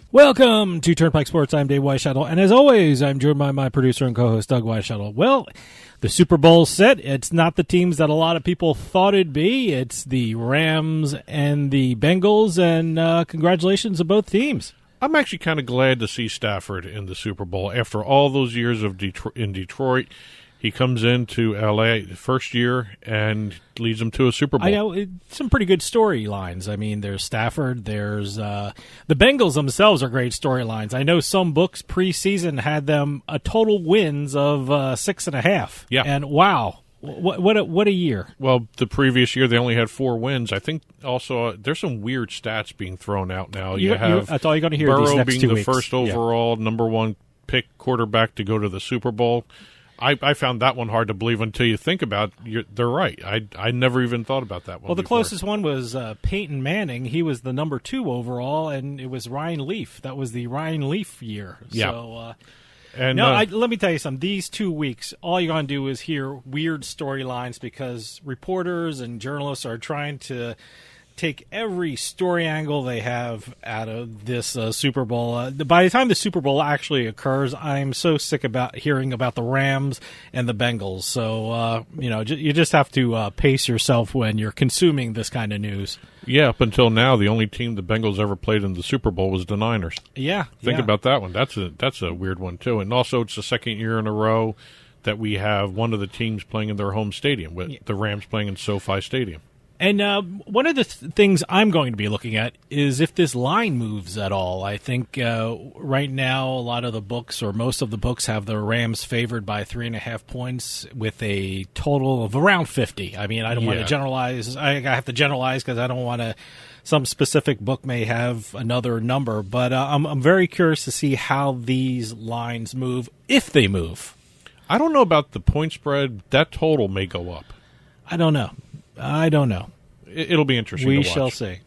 Welcome to Turnpike Sports. I'm Dave Weishuttle, and as always, I'm joined by my producer and co-host, Doug Weishuttle. Well, the Super Bowl's set. It's not the teams that a lot of people thought it'd be. It's the Rams and the Bengals, and congratulations to both teams. I'm actually kind of glad to see Stafford in the Super Bowl. After all those years of in Detroit, he comes into L.A. the first year and leads them to a Super Bowl. I know, some pretty good storylines. I mean, there's Stafford, there's the Bengals themselves are great storylines. I know some books preseason had them a total wins of 6.5. Yeah. And wow, what a year. Well, the previous year they only had 4 wins. I think also there's some weird stats being thrown out now. You have that's all you're going to hear Burrow these next being 2 the weeks. first overall number 1 pick quarterback to go to the Super Bowl. I found that one hard to believe until you think about it. They're right. I never even thought about that one. Well, the before. closest one was Peyton Manning. He was the number 2 overall, and it was Ryan Leaf. That was the Ryan Leaf year. Yeah. So, and let me tell you something. These 2 weeks, all you're going to do is hear weird storylines because reporters and journalists are trying to take every story angle they have out of this Super Bowl. By the time the Super Bowl actually occurs, I'm so sick about hearing about the Rams and the Bengals. So, you just have to pace yourself when you're consuming this kind of news. Yeah, up until now, the only team the Bengals ever played in the Super Bowl was the Niners. Yeah. Think about that one. That's a weird one, too. And also, it's the second year in a row that we have one of the teams playing in their home stadium, with the Rams playing in SoFi Stadium. And one of the things I'm going to be looking at is if this line moves at all. I think right now a lot of the books, or most of the books, have the Rams favored by 3.5 points with a total of around 50. I mean, I don't want to generalize. I have to generalize because I don't want to. Some specific book may have another number, but I'm very curious to see how these lines move, if they move. I don't know about the point spread. That total may go up. I don't know. It'll be interesting to watch. We shall see.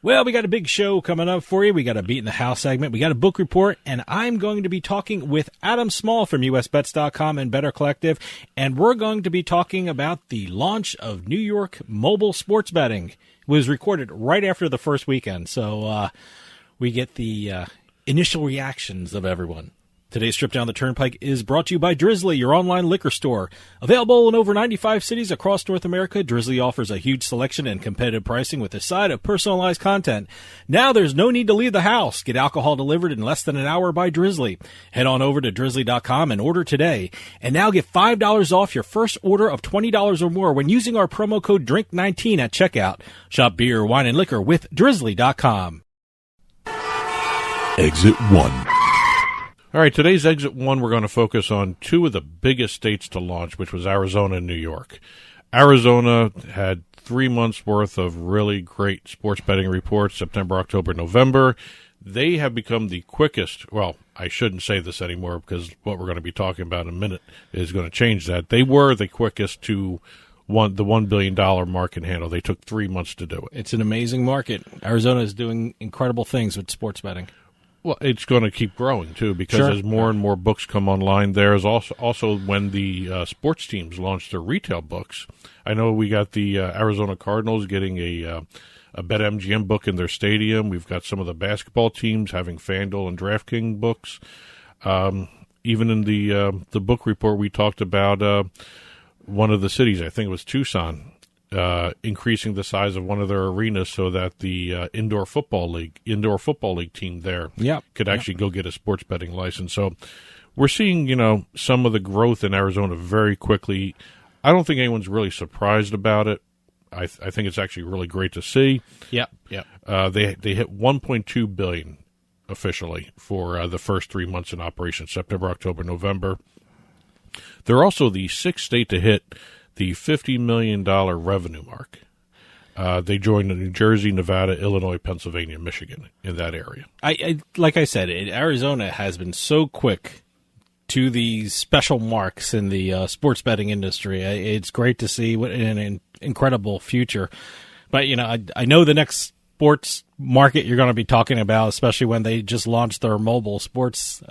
Well, we got a big show coming up for you. We got a Beat in the House segment. We got a book report, and I'm going to be talking with Adam Small from USBets.com and Better Collective, and we're going to be talking about the launch of New York mobile sports betting. It was recorded right after the first weekend, so we get the initial reactions of everyone. Today's trip down the Turnpike is brought to you by Drizzly, your online liquor store. Available in over 95 cities across North America, Drizzly offers a huge selection and competitive pricing with a side of personalized content. Now there's no need to leave the house. Get alcohol delivered in less than an hour by Drizzly. Head on over to Drizzly.com and order today. And now get $5 off your first order of $20 or more when using our promo code DRINK19 at checkout. Shop beer, wine, and liquor with Drizzly.com. Exit 1. All right, today's Exit 1, we're going to focus on 2 of the biggest states to launch, which was Arizona and New York. Arizona had 3 months' worth of really great sports betting reports, September, October, November. They have become the quickest, well, I shouldn't say this anymore because what we're going to be talking about in a minute is going to change that. They were the quickest to the $1 billion market handle. They took 3 months to do it. It's an amazing market. Arizona is doing incredible things with sports betting. Well, it's going to keep growing, too, because as more and more books come online, there's also when the sports teams launch their retail books. I know we got the Arizona Cardinals getting a BetMGM book in their stadium. We've got some of the basketball teams having FanDuel and DraftKings books. Even in the book report, we talked about one of the cities, I think it was Tucson, increasing the size of one of their arenas so that the indoor football league team there could actually go get a sports betting license. So we're seeing, some of the growth in Arizona very quickly. I don't think anyone's really surprised about it. I think it's actually really great to see. Yeah. They hit $1.2 billion officially for the first 3 months in operation, September, October, November. They're also the 6th state to hit the $50 million revenue mark. They joined New Jersey, Nevada, Illinois, Pennsylvania, Michigan in that area. Like I said, Arizona has been so quick to these special marks in the sports betting industry. It's great to see what an incredible future. But, I know the next sports market you're going to be talking about, especially when they just launched their mobile sports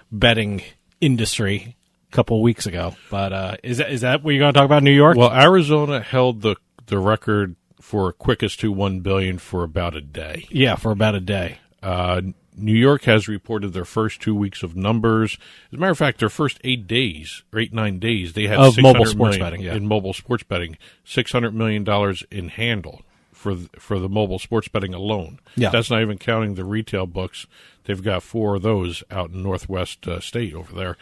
betting industry couple of weeks ago. But is that what you're going to talk about, New York? Well, Arizona held the record for quickest to $1 billion for about a day. Yeah, for about a day. New York has reported their first 2 weeks of numbers. As a matter of fact, their first 8 days, or 9 days, they had of mobile $600 sports million betting in mobile sports betting, $600 million in handle for the mobile sports betting alone. Yeah. That's not even counting the retail books. They've got 4 of those out in Northwest State over there.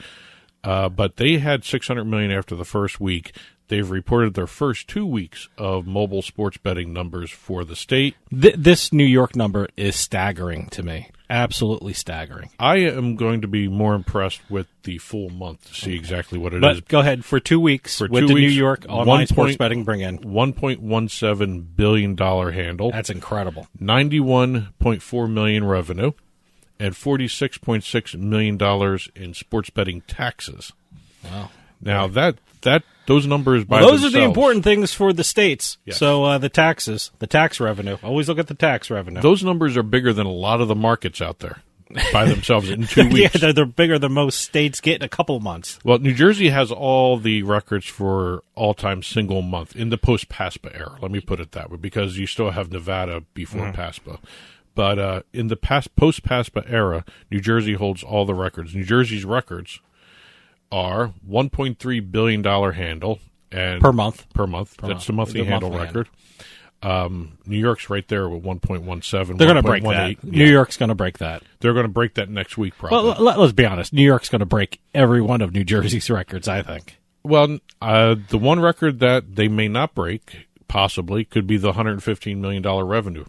But they had $600 million after the first week. They've reported their first 2 weeks of mobile sports betting numbers for the state. This New York number is staggering to me. Absolutely staggering. I am going to be more impressed with the full month to see exactly what it is. But go ahead, for 2 weeks, what did New York online sports betting bring in? $1.17 billion handle. That's incredible. $91.4 million revenue, and $46.6 million in sports betting taxes. Wow. Now, those numbers by those themselves, are the important things for the states. Yes. So the taxes, the tax revenue. Always look at the tax revenue. Those numbers are bigger than a lot of the markets out there by themselves in 2 weeks. Yeah, they're bigger than most states get in a couple months. Well, New Jersey has all the records for all-time single month in the post-PASPA era. Let me put it that way, because you still have Nevada before PASPA. But in the post-PASPA era, New Jersey holds all the records. New Jersey's records are $1.3 billion handle and Per month. That's the monthly handle record. New York's right there with 1.17. They're going to break that. Yeah. New York's going to break that. They're going to break that next week, probably. Well, let's be honest. New York's going to break every one of New Jersey's records, I think. Well, the one record that they may not break, possibly, could be the $115 million revenue.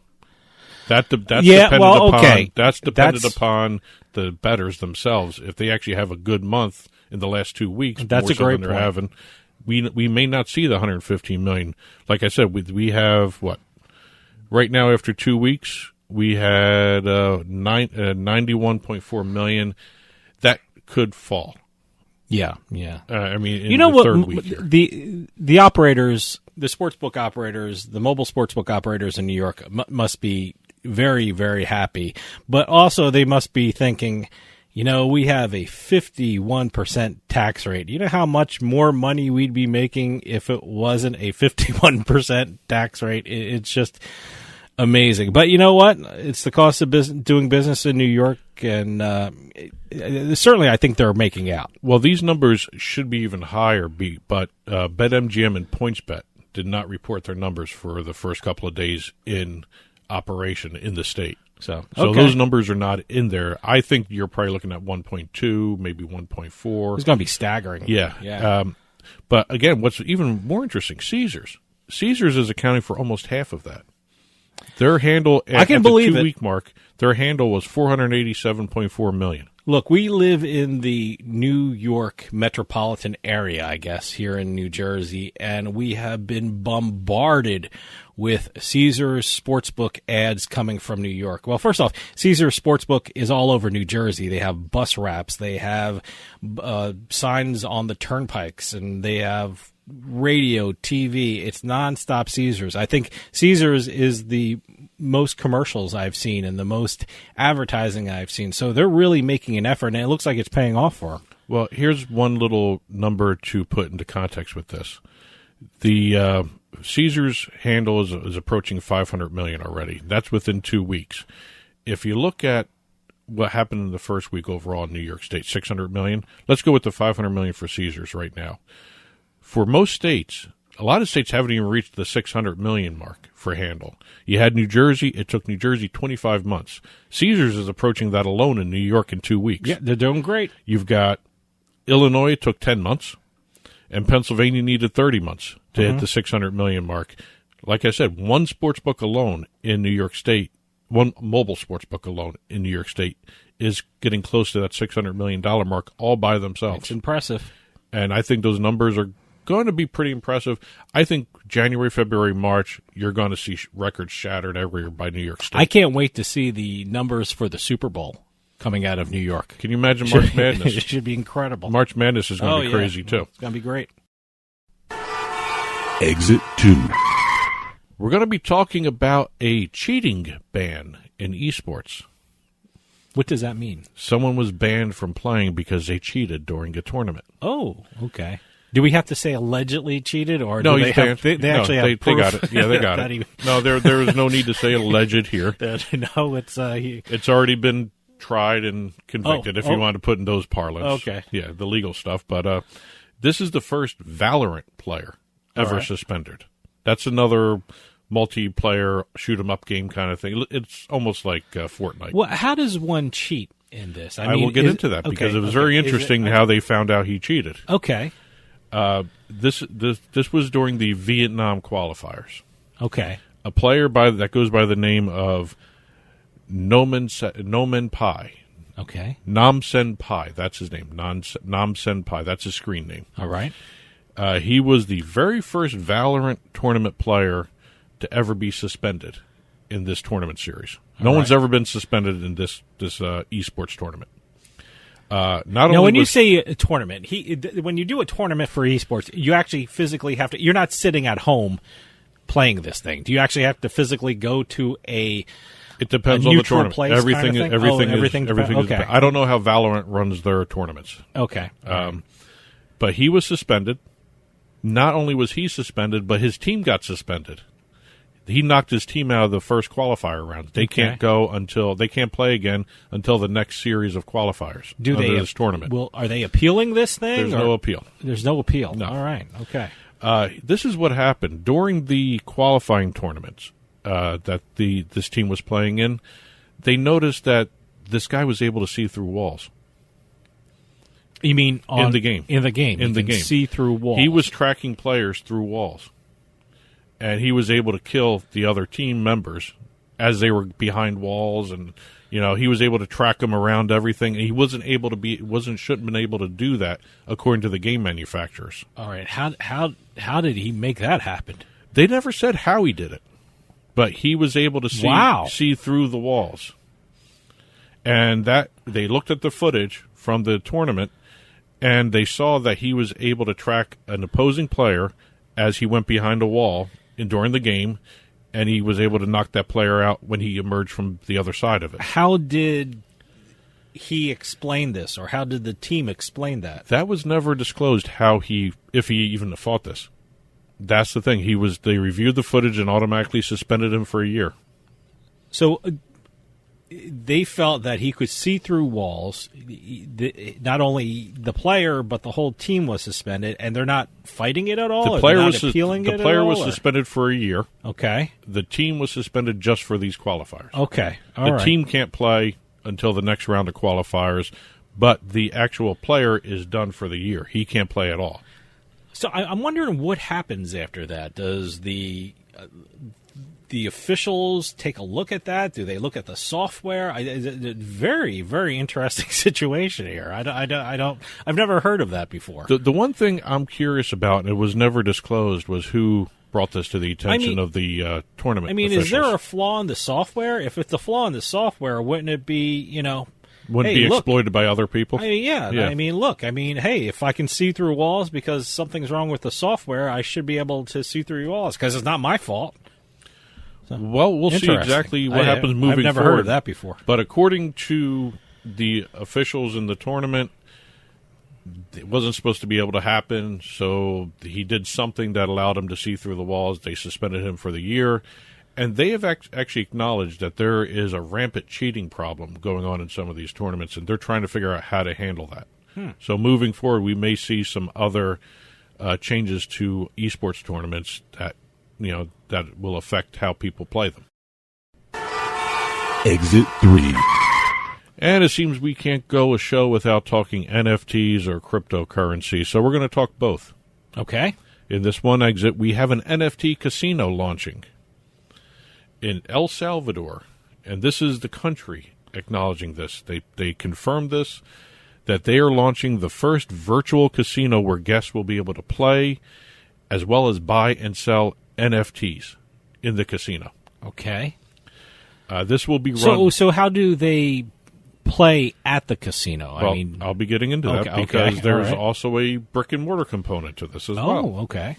That's dependent upon the bettors themselves. If they actually have a good month in the last 2 weeks, that's more a great than they're point. having, we may not see the $115 million. Like I said, we have what right now after 2 weeks we had $91.4 million. That could fall. Yeah. I mean, in you know the what? third week here. The operators, the sportsbook operators, the mobile sportsbook operators in New York must be very, very happy. But also they must be thinking, we have a 51% tax rate. You know how much more money we'd be making if it wasn't a 51% tax rate? It's just amazing. But you know what? It's the cost of doing business in New York, and certainly I think they're making out. Well, these numbers should be even higher, but BetMGM and PointsBet did not report their numbers for the first couple of days in operation in the state. So those numbers are not in there. I think you're probably looking at 1.2, maybe 1.4. It's going to be staggering. Yeah. But again, what's even more interesting, Caesars is accounting for almost half of that. Their handle at the 2-week mark, their handle was $487.4 million. Look, we live in the New York metropolitan area, I guess, here in New Jersey, and we have been bombarded with Caesars Sportsbook ads coming from New York. Well, first off, Caesars Sportsbook is all over New Jersey. They have bus wraps, they have signs on the turnpikes, and they have radio, TV. It's nonstop Caesars. I think Caesars is the most commercials I've seen and the most advertising I've seen. So they're really making an effort, and it looks like it's paying off for them. Well, here's one little number to put into context with this. The Caesars handle is approaching $500 million already. That's within 2 weeks. If you look at what happened in the first week overall in New York State, $600 million. Let's go with the $500 million for Caesars right now. For most states, a lot of states haven't even reached the $600 million mark for handle. You had New Jersey. It took New Jersey 25 months. Caesars is approaching that alone in New York in 2 weeks. Yeah, they're doing great. You've got Illinois, it took 10 months, and Pennsylvania needed 30 months to hit the $600 million mark. Like I said, one sportsbook alone in New York State, one mobile sportsbook alone in New York State is getting close to that $600 million mark all by themselves. It's impressive. And I think those numbers are going to be pretty impressive. I think January, February, March, you're going to see records shattered everywhere by New York State. I can't wait to see the numbers for the Super Bowl coming out of New York. Can you imagine March Madness? It should be incredible. March Madness is going to be crazy, too. It's going to be great. Exit 2. We're going to be talking about a cheating ban in esports. What does that mean? Someone was banned from playing because they cheated during a tournament. Oh, okay. Do we have to say allegedly cheated, or no? do they actually have proof? They got it. Yeah, they got it. No, there is no need to say alleged here. No, it's it's already been tried and convicted, if you want to put in those parlance. Okay. Yeah, the legal stuff. But this is the first Valorant player ever suspended. That's another multiplayer shoot-'em-up game kind of thing. It's almost like Fortnite. Well, how does one cheat in this? I will get into that because it was very interesting how they found out he cheated. Okay. This was during the Vietnam qualifiers. Okay. A player that goes by the name of Nomen Pai. Okay. Nam Sen Pai, that's his name. Nam Sen Pai, that's his screen name. All right. He was the very first Valorant tournament player to ever be suspended in this tournament series. No one's ever been suspended in this esports tournament. Now, when you say a tournament, when you do a tournament for esports, you actually physically have to. You're not sitting at home playing this thing. Do you actually have to physically go to a? It depends on the tournament. Place everything kind of thing? everything is. Okay. I don't know how Valorant runs their tournaments. Okay. But he was suspended. Not only was he suspended, but his team got suspended. He knocked his team out of the first qualifier round. They can't they can't play again until the next series of qualifiers. This tournament? Well, are they appealing this thing? There's no appeal. There's no appeal. No. All right. Okay. This is what happened during the qualifying tournaments that this team was playing in. They noticed that this guy was able to see through walls. You mean in the game? In the game. In the game. See through walls. He was tracking players through walls. And he was able to kill the other team members as they were behind walls, and he was able to track them around everything. And he shouldn't have been able to do that according to the game manufacturers. All right, how did he make that happen? They never said how he did it, but he was able to see through the walls. And that they looked at the footage from the tournament, and they saw that he was able to track an opposing player as he went behind a wall during the game, and he was able to knock that player out when he emerged from the other side of it. How did he explain this, or how did the team explain that? That was never disclosed if he even fought this. That's the thing. They reviewed the footage and automatically suspended him for a year. So they felt that he could see through walls. Not only the player, but the whole team was suspended, and they're not fighting it at all? The player was suspended for a year. Okay. The team was suspended just for these qualifiers. Okay. The team can't play until the next round of qualifiers, but the actual player is done for the year. He can't play at all. So I'm wondering what happens after that. Does the officials take a look at that? Do they look at the software? Very, very interesting situation here. I've never heard of that before. The one thing I'm curious about, and it was never disclosed, was who brought this to the attention of the tournament officials. Is there a flaw in the software? If it's a flaw in the software, wouldn't it be, Wouldn't be exploited by other people? Yeah. Hey, if I can see through walls because something's wrong with the software, I should be able to see through walls because it's not my fault. Well, we'll see exactly what happens moving forward. I've never heard of that before. But according to the officials in the tournament, it wasn't supposed to be able to happen, so he did something that allowed him to see through the walls. They suspended him for the year. And they have actually acknowledged that there is a rampant cheating problem going on in some of these tournaments, and they're trying to figure out how to handle that. So moving forward, we may see some other changes to esports tournaments that will affect how people play them. Exit 3. And it seems we can't go a show without talking NFTs or cryptocurrency, so we're going to talk both. Okay. In this one exit, we have an NFT casino launching in El Salvador, and this is the country acknowledging this. They confirmed this, that they are launching the first virtual casino where guests will be able to play as well as buy and sell NFTs in the casino. Okay. This will be run... So how do they play at the casino? Well, I'll be getting into that because there's also a brick-and-mortar component to this as well. Oh, okay.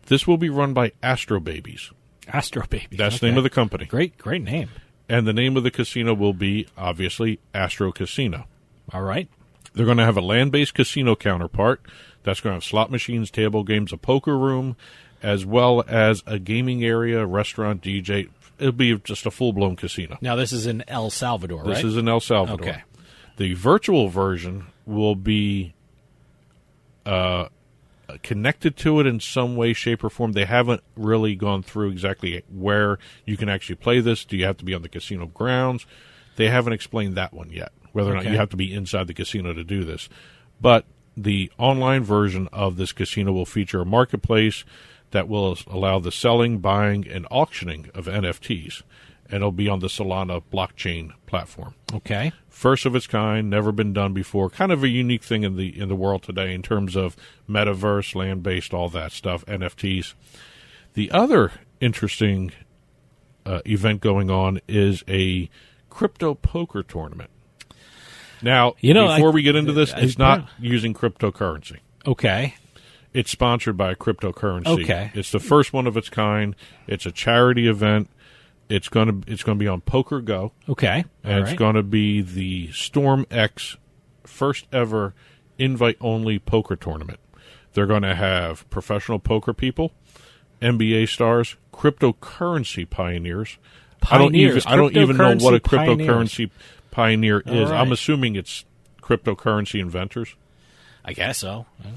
This will be run by Astro Babies. Astro Babies. That's the name of the company. Great name. And the name of the casino will be, obviously, Astro Casino. All right. They're going to have a land-based casino counterpart. That's going to have slot machines, table games, a poker room, as well as a gaming area, restaurant, DJ, it'll be just a full-blown casino. Now, this is in El Salvador, right? This is in El Salvador. Okay. The virtual version will be connected to it in some way, shape, or form. They haven't really gone through exactly where you can actually play this. Do you have to be on the casino grounds? They haven't explained that one yet, whether or not you have to be inside the casino to do this. But the online version of this casino will feature a marketplace that will allow the selling, buying, and auctioning of NFTs, and it'll be on the Solana blockchain platform. Okay. First of its kind, never been done before. Kind of a unique thing in the world today in terms of metaverse, land-based, all that stuff, NFTs. The other interesting event going on is a crypto poker tournament. Now, before we get into this, it's not using cryptocurrency. Okay. It's sponsored by a cryptocurrency. Okay. It's the first one of its kind. It's a charity event. It's going to be on Poker Go. Okay. And it's going to be the Storm X first ever invite-only poker tournament. They're going to have professional poker people, NBA stars, cryptocurrency pioneers. I don't even know what a cryptocurrency pioneer is. Right. I'm assuming it's cryptocurrency inventors. I guess so. Yeah.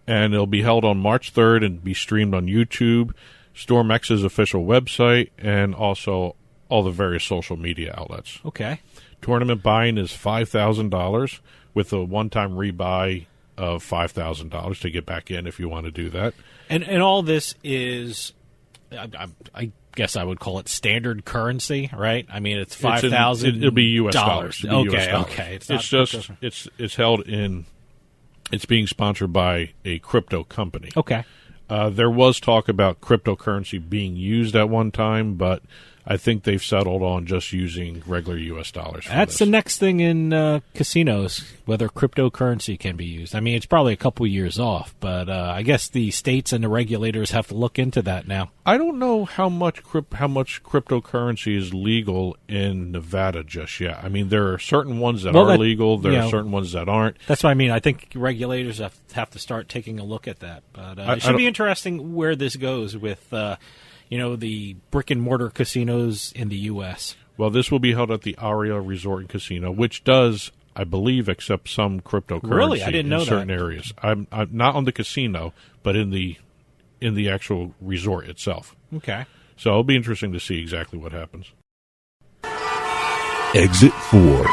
And it'll be held on March 3rd and be streamed on YouTube, StormX's official website, and also all the various social media outlets. Okay. Tournament buy-in is $5,000 with a one-time rebuy of $5,000 to get back in if you want to do that. And all this is, I guess I would call it standard currency, right? I mean, it's $5,000. It'll be U.S. dollars. Okay. It's held in. It's being sponsored by a crypto company. Okay. There was talk about cryptocurrency being used at one time, but I think they've settled on just using regular U.S. dollars. That's the next thing in casinos, whether cryptocurrency can be used. I mean, it's probably a couple years off, but I guess the states and the regulators have to look into that now. I don't know how much cryptocurrency is legal in Nevada just yet. I mean, there are certain ones that are legal. There are certain ones that aren't. That's what I mean. I think regulators have to start taking a look at that. But it should be interesting where this goes with the brick-and-mortar casinos in the U.S. Well, this will be held at the Aria Resort and Casino, which does, I believe, accept some cryptocurrency really? I didn't know in certain areas. I'm not on the casino, but in the actual resort itself. Okay. So it'll be interesting to see exactly what happens. Exit 4.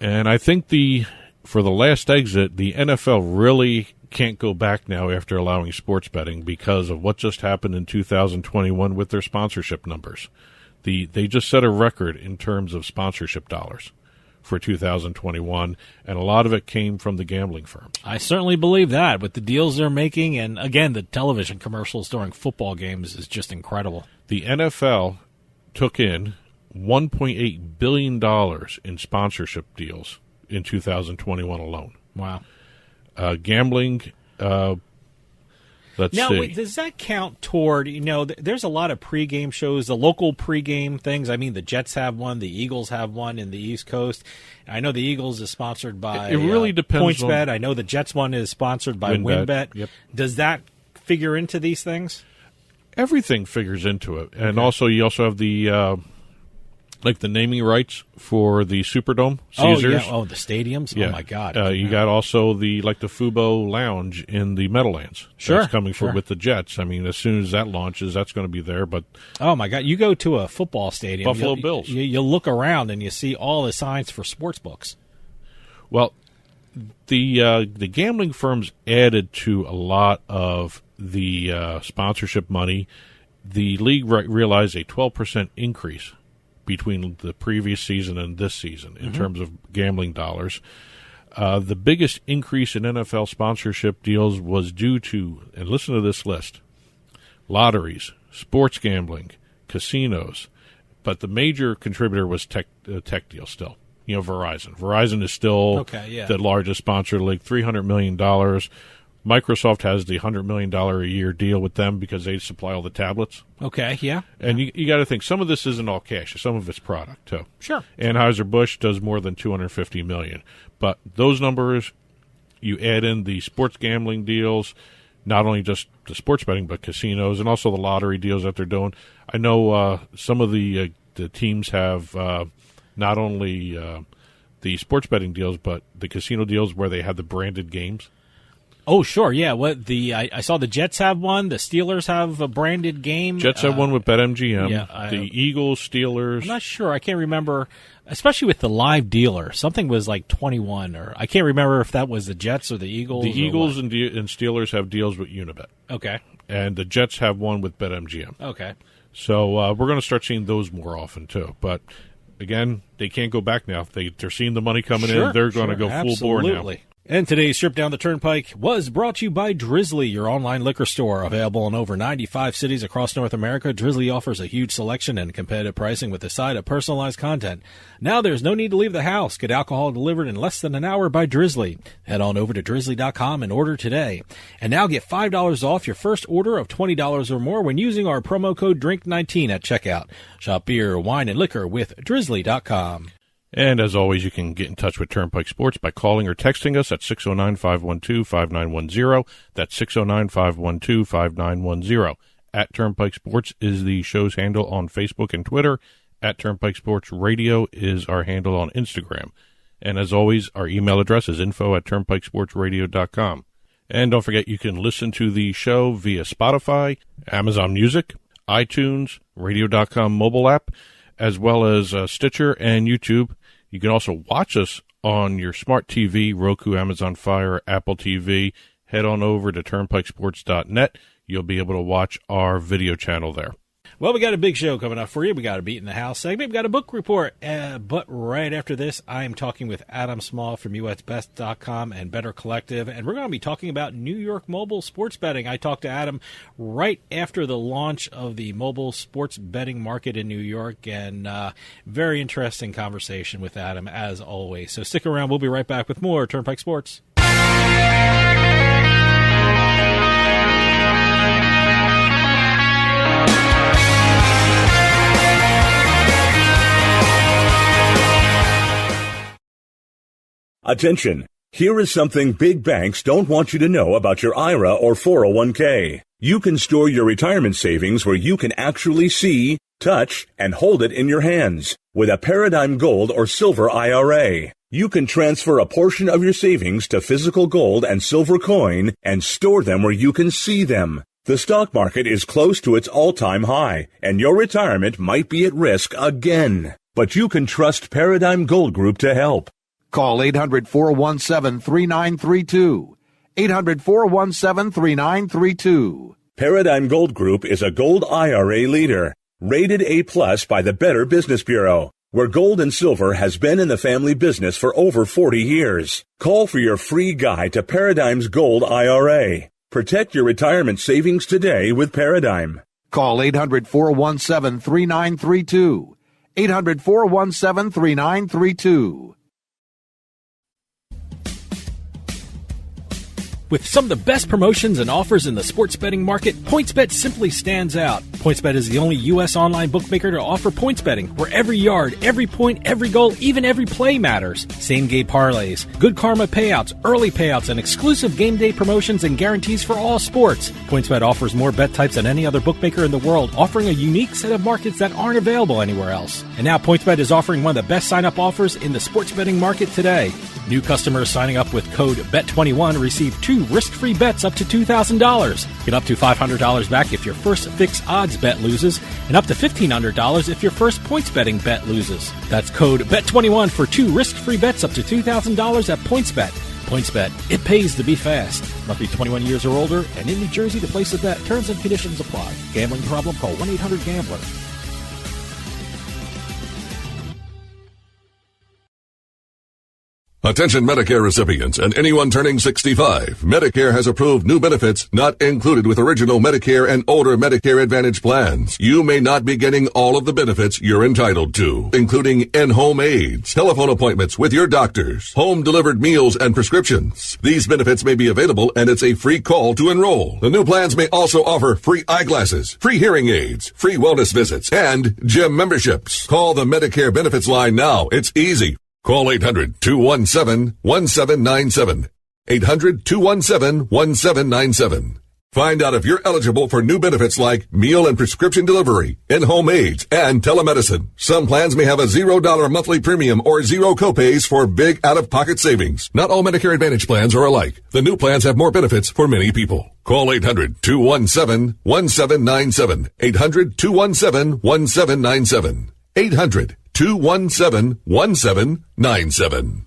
And I think for the last exit, the NFL really can't go back now after allowing sports betting because of what just happened in 2021 with their sponsorship numbers. They just set a record in terms of sponsorship dollars for 2021, and a lot of it came from the gambling firms. I certainly believe that with the deals they're making, and again, the television commercials during football games is just incredible. The NFL took in $1.8 billion in sponsorship deals in 2021 alone. Wow. Gambling, let's see. Now, does that count toward, there's a lot of pregame shows, the local pregame things. I mean, the Jets have one, the Eagles have one in the East Coast. I know the Eagles is sponsored by it really depends PointsBet. I know the Jets one is sponsored by WynnBET. Yep. Does that figure into these things? Everything figures into it. And also, you also have the the naming rights for the Superdome, Caesars. Oh, the stadiums? Yeah. Oh, my God. You got also the Fubo Lounge in the Meadowlands. Sure. That's coming with the Jets. I mean, as soon as that launches, that's going to be there. But oh, my God. You go to a football stadium. Buffalo Bills. You look around and you see all the signs for sports books. Well, the gambling firms added to a lot of the sponsorship money. The league realized a 12% increase between the previous season and this season in terms of gambling dollars. The biggest increase in NFL sponsorship deals was due to, and listen to this list, lotteries, sports gambling, casinos, but the major contributor was tech deals still. Verizon. Verizon is still the largest sponsor of the league, $300 million. Microsoft has the $100 million a year deal with them because they supply all the tablets. Okay, yeah. And you got to think, some of this isn't all cash. Some of it's product, too. Sure. Anheuser-Busch does more than $250 million. But those numbers, you add in the sports gambling deals, not only just the sports betting, but casinos and also the lottery deals that they're doing. I know some of the teams have not only the sports betting deals, but the casino deals where they have the branded games. Oh, sure, yeah. I saw the Jets have one. The Steelers have a branded game. Jets have one with BetMGM. Yeah, the Eagles, Steelers. I'm not sure. I can't remember, especially with the live dealer. Something was like 21, or I can't remember if that was the Jets or the Eagles. The Eagles and Steelers have deals with Unibet. Okay. And the Jets have one with BetMGM. Okay. So we're going to start seeing those more often, too. But, again, they can't go back now. If they're seeing the money coming in, they're going to go full bore now. And today's trip down the Turnpike was brought to you by Drizzly, your online liquor store. Available in over 95 cities across North America, Drizzly offers a huge selection and competitive pricing with a side of personalized content. Now there's no need to leave the house. Get alcohol delivered in less than an hour by Drizzly. Head on over to drizzly.com and order today. And now get $5 off your first order of $20 or more when using our promo code DRINK19 at checkout. Shop beer, wine, and liquor with drizzly.com. And as always, you can get in touch with Turnpike Sports by calling or texting us at 609-512-5910. That's 609-512-5910. At Turnpike Sports is the show's handle on Facebook and Twitter. At Turnpike Sports Radio is our handle on Instagram. And as always, our email address is info@turnpikesportsradio.com. And don't forget, you can listen to the show via Spotify, Amazon Music, iTunes, radio.com mobile app, as well as Stitcher and YouTube. You can also watch us on your smart TV, Roku, Amazon Fire, Apple TV. Head on over to turnpikesports.net. You'll be able to watch our video channel there. Well, we got a big show coming up for you. We got a Beat in the House segment. We got a book report. But right after this, I am talking with Adam Small from USBest.com and Better Collective, and we're going to be talking about New York mobile sports betting. I talked to Adam right after the launch of the mobile sports betting market in New York, and very interesting conversation with Adam, as always. So stick around. We'll be right back with more Turnpike Sports. Attention! Here is something big banks don't want you to know about your IRA or 401k. You can store your retirement savings where you can actually see, touch, and hold it in your hands. With a Paradigm Gold or Silver IRA, you can transfer a portion of your savings to physical gold and silver coin and store them where you can see them. The stock market is close to its all-time high, and your retirement might be at risk again. But you can trust Paradigm Gold Group to help. Call 800-417-3932. 800-417-3932. Paradigm Gold Group is a gold IRA leader, rated A+ by the Better Business Bureau, where gold and silver has been in the family business for over 40 years. Call for your free guide to Paradigm's Gold IRA. Protect your retirement savings today with Paradigm. Call 800-417-3932. 800-417-3932. With some of the best promotions and offers in the sports betting market, PointsBet simply stands out. PointsBet is the only U.S. online bookmaker to offer points betting, where every yard, every point, every goal, even every play matters. Same-game parlays, good karma payouts, early payouts, and exclusive game day promotions and guarantees for all sports. PointsBet offers more bet types than any other bookmaker in the world, offering a unique set of markets that aren't available anywhere else. And now PointsBet is offering one of the best sign-up offers in the sports betting market today. New customers signing up with code BET21 receive 2 risk-free bets up to $2,000. Get up to $500 back if your first fixed odds bet loses, and up to $1,500 if your first points betting bet loses. That's code BET21 for 2 risk-free bets up to $2,000 at PointsBet. PointsBet, it pays to be fast. Must be 21 years or older and in New Jersey to place a bet. Terms and conditions apply. Gambling problem? Call 1-800-GAMBLER. Attention Medicare recipients and anyone turning 65. Medicare has approved new benefits not included with original Medicare and older Medicare Advantage plans. You may not be getting all of the benefits you're entitled to, including in-home aids, telephone appointments with your doctors, home-delivered meals and prescriptions. These benefits may be available, and it's a free call to enroll. The new plans may also offer free eyeglasses, free hearing aids, free wellness visits, and gym memberships. Call the Medicare benefits line now. It's easy. Call 800-217-1797. 800-217-1797. Find out if you're eligible for new benefits like meal and prescription delivery, in-home aids, and telemedicine. Some plans may have a $0 monthly premium or zero copays for big out-of-pocket savings. Not all Medicare Advantage plans are alike. The new plans have more benefits for many people. Call 800-217-1797. 800-217-1797. 800-217-1797.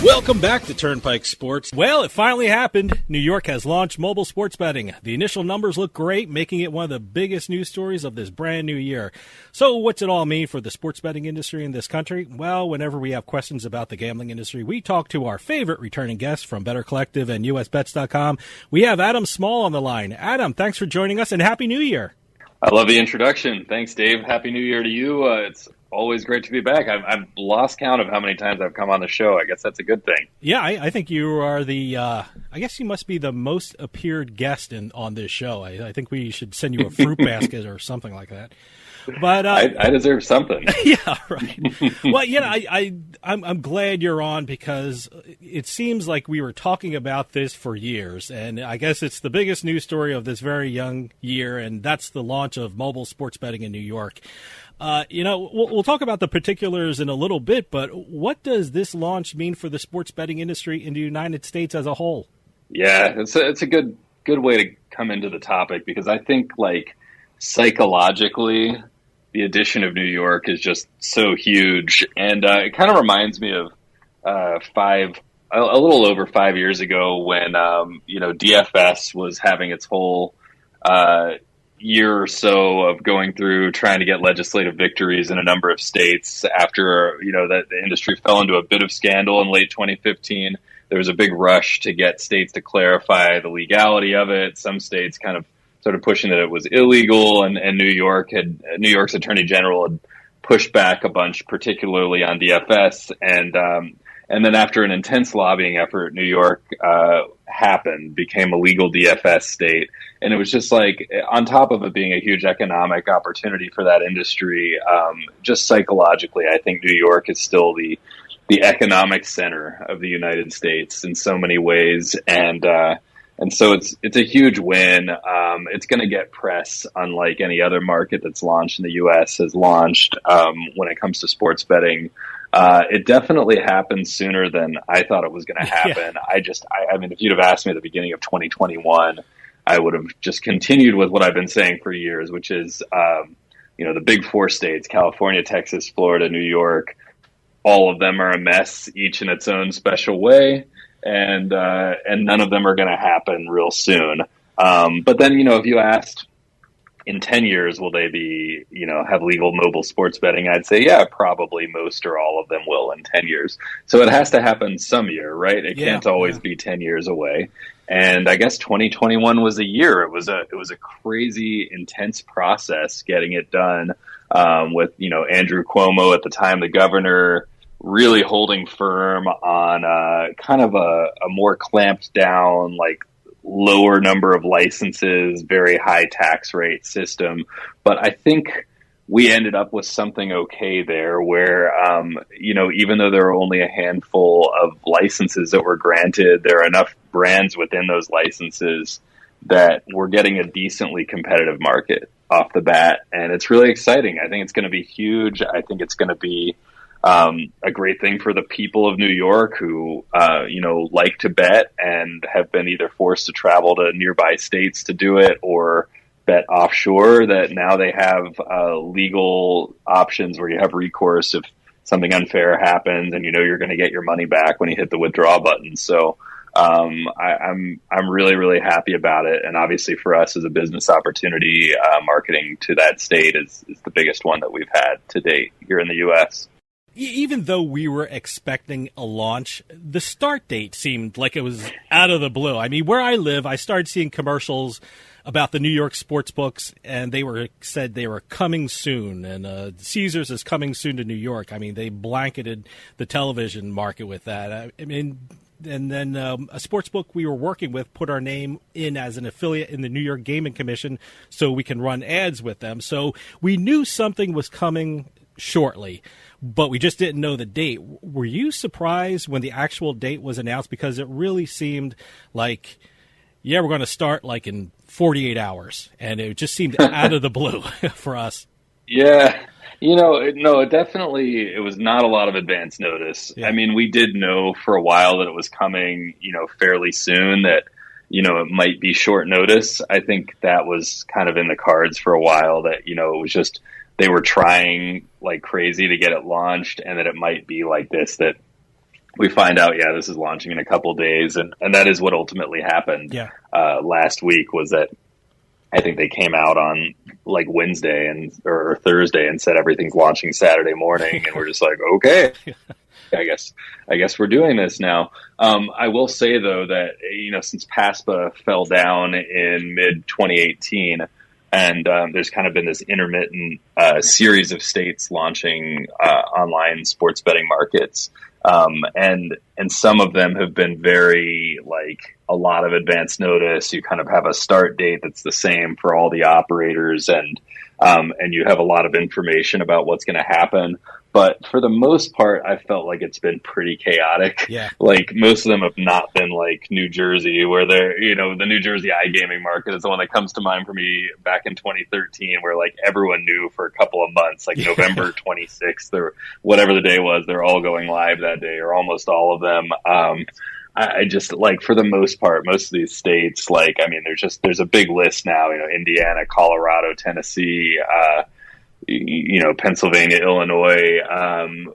Welcome back to Turnpike Sports. Well, it finally happened. New York has launched mobile sports betting. The initial numbers look great, making it one of the biggest news stories of this brand new year. So what's it all mean for the sports betting industry in this country? Well, whenever we have questions about the gambling industry, we talk to our favorite returning guests from Better Collective and USBets.com. We have Adam Small on the line. Adam, thanks for joining us, and Happy New Year. I love the introduction. Thanks, Dave. Happy New Year to you. It's always great to be back. I've lost count of how many times I've come on the show. I guess that's a good thing. Yeah, I think you are the, I guess you must be the most appeared guest on this show. I think we should send you a fruit basket or something like that. But I deserve something. Yeah, right. Well, I'm glad you're on because it seems like we were talking about this for years, and I guess it's the biggest news story of this very young year, and that's the launch of mobile sports betting in New York. We'll talk about the particulars in a little bit, but what does this launch mean for the sports betting industry in the United States as a whole? Yeah, it's a good way to come into the topic because I think psychologically, the addition of New York is just so huge, and it kind of reminds me of a little over 5 years ago when DFS was having its whole year or so of going through trying to get legislative victories in a number of states after that the industry fell into a bit of scandal in late 2015. There was a big rush to get states to clarify the legality of it. Some states kind of started pushing that it was illegal, and New York's Attorney General had pushed back a bunch, particularly on DFS, and then after an intense lobbying effort, New York became a legal DFS state, and it was just on top of it being a huge economic opportunity for that industry, just psychologically, I think New York is still the economic center of the United States in so many ways, and so it's a huge win. It's going to get press unlike any other market that's launched in the U.S. has launched when it comes to sports betting. It definitely happened sooner than I thought it was going to happen. Yeah. I mean, if you'd have asked me at the beginning of 2021, I would have just continued with what I've been saying for years, which is, the big four states, California, Texas, Florida, New York, all of them are a mess, each in its own special way. And none of them are going to happen real soon. But then, if you asked in 10 years, will they be, have legal mobile sports betting? I'd say, yeah, probably most or all of them will in 10 years. So it has to happen some year, right? It can't always be 10 years away. And I guess 2021 was a year. It was a crazy, intense process getting it done with, Andrew Cuomo at the time, the governor, really holding firm on kind of a more clamped down, lower number of licenses, very high tax rate system. But I think we ended up with something okay there where, even though there are only a handful of licenses that were granted, there are enough brands within those licenses that we're getting a decently competitive market off the bat. And it's really exciting. I think it's going to be huge. I think it's going to be a great thing for the people of New York who, like to bet and have been either forced to travel to nearby states to do it or bet offshore, that now they have legal options where you have recourse if something unfair happens and you're going to get your money back when you hit the withdraw button. So I'm really, really happy about it. And obviously for us as a business opportunity, marketing to that state is the biggest one that we've had to date here in the U.S. even though we were expecting a launch, the start date seemed like it was out of the blue. I mean, where I live, I started seeing commercials about the New York sports books, and said they were coming soon, and Caesars is coming soon to New York. I mean, they blanketed the television market with that. I mean, and then a sports book we were working with put our name in as an affiliate in the New York Gaming Commission so we can run ads with them. So we knew something was coming shortly, but we just didn't know the date. Were you surprised when the actual date was announced? Because it really seemed like, yeah, we're going to start like in 48 hours, and it just seemed out of the blue for us. Yeah. No, it was not a lot of advance notice. Yeah. I mean, we did know for a while that it was coming, fairly soon, that, it might be short notice. I think that was kind of in the cards for a while, that, it was just, they were trying like crazy to get it launched, and that it might be like this, that we find out, yeah, this is launching in a couple of days. And that is what ultimately happened. Yeah. Last week was that I think they came out on like Wednesday or Thursday and said everything's launching Saturday morning. And we're just like, okay, I guess we're doing this now. I will say though that, since PASPA fell down in mid 2018, and there's kind of been this intermittent series of states launching online sports betting markets. And some of them have been very like a lot of advance notice. You kind of have a start date that's the same for all the operators, and you have a lot of information about what's going to happen. But for the most part, I felt like it's been pretty chaotic. Yeah. Like most of them have not been like New Jersey, where they're, the New Jersey iGaming market is the one that comes to mind for me back in 2013, where like everyone knew for a couple of months, like November 26th or whatever the day was, they're all going live that day, or almost all of them. I just like, for the most part, most of these states, like, I mean, there's a big list now, Indiana, Colorado, Tennessee, Pennsylvania, Illinois,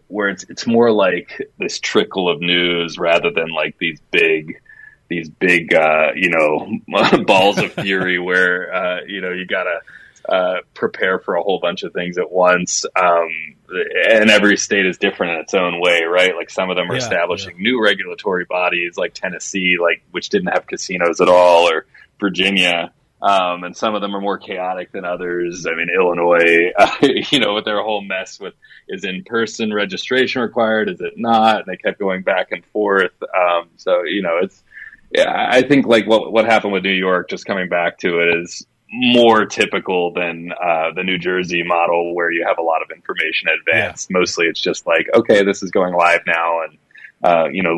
where it's more like this trickle of news rather than like these big, balls of fury where, you gotta, prepare for a whole bunch of things at once. And every state is different in its own way, right? Like some of them are establishing new regulatory bodies, like Tennessee, which didn't have casinos at all, or Virginia. And some of them are more chaotic than others. I mean, Illinois, with their whole mess with, is in-person registration required? Is it not? And they kept going back and forth. I think like what happened with New York, just coming back to it, is more typical than the New Jersey model, where you have a lot of information in advance. Yeah. Mostly it's just like, okay, this is going live now. And,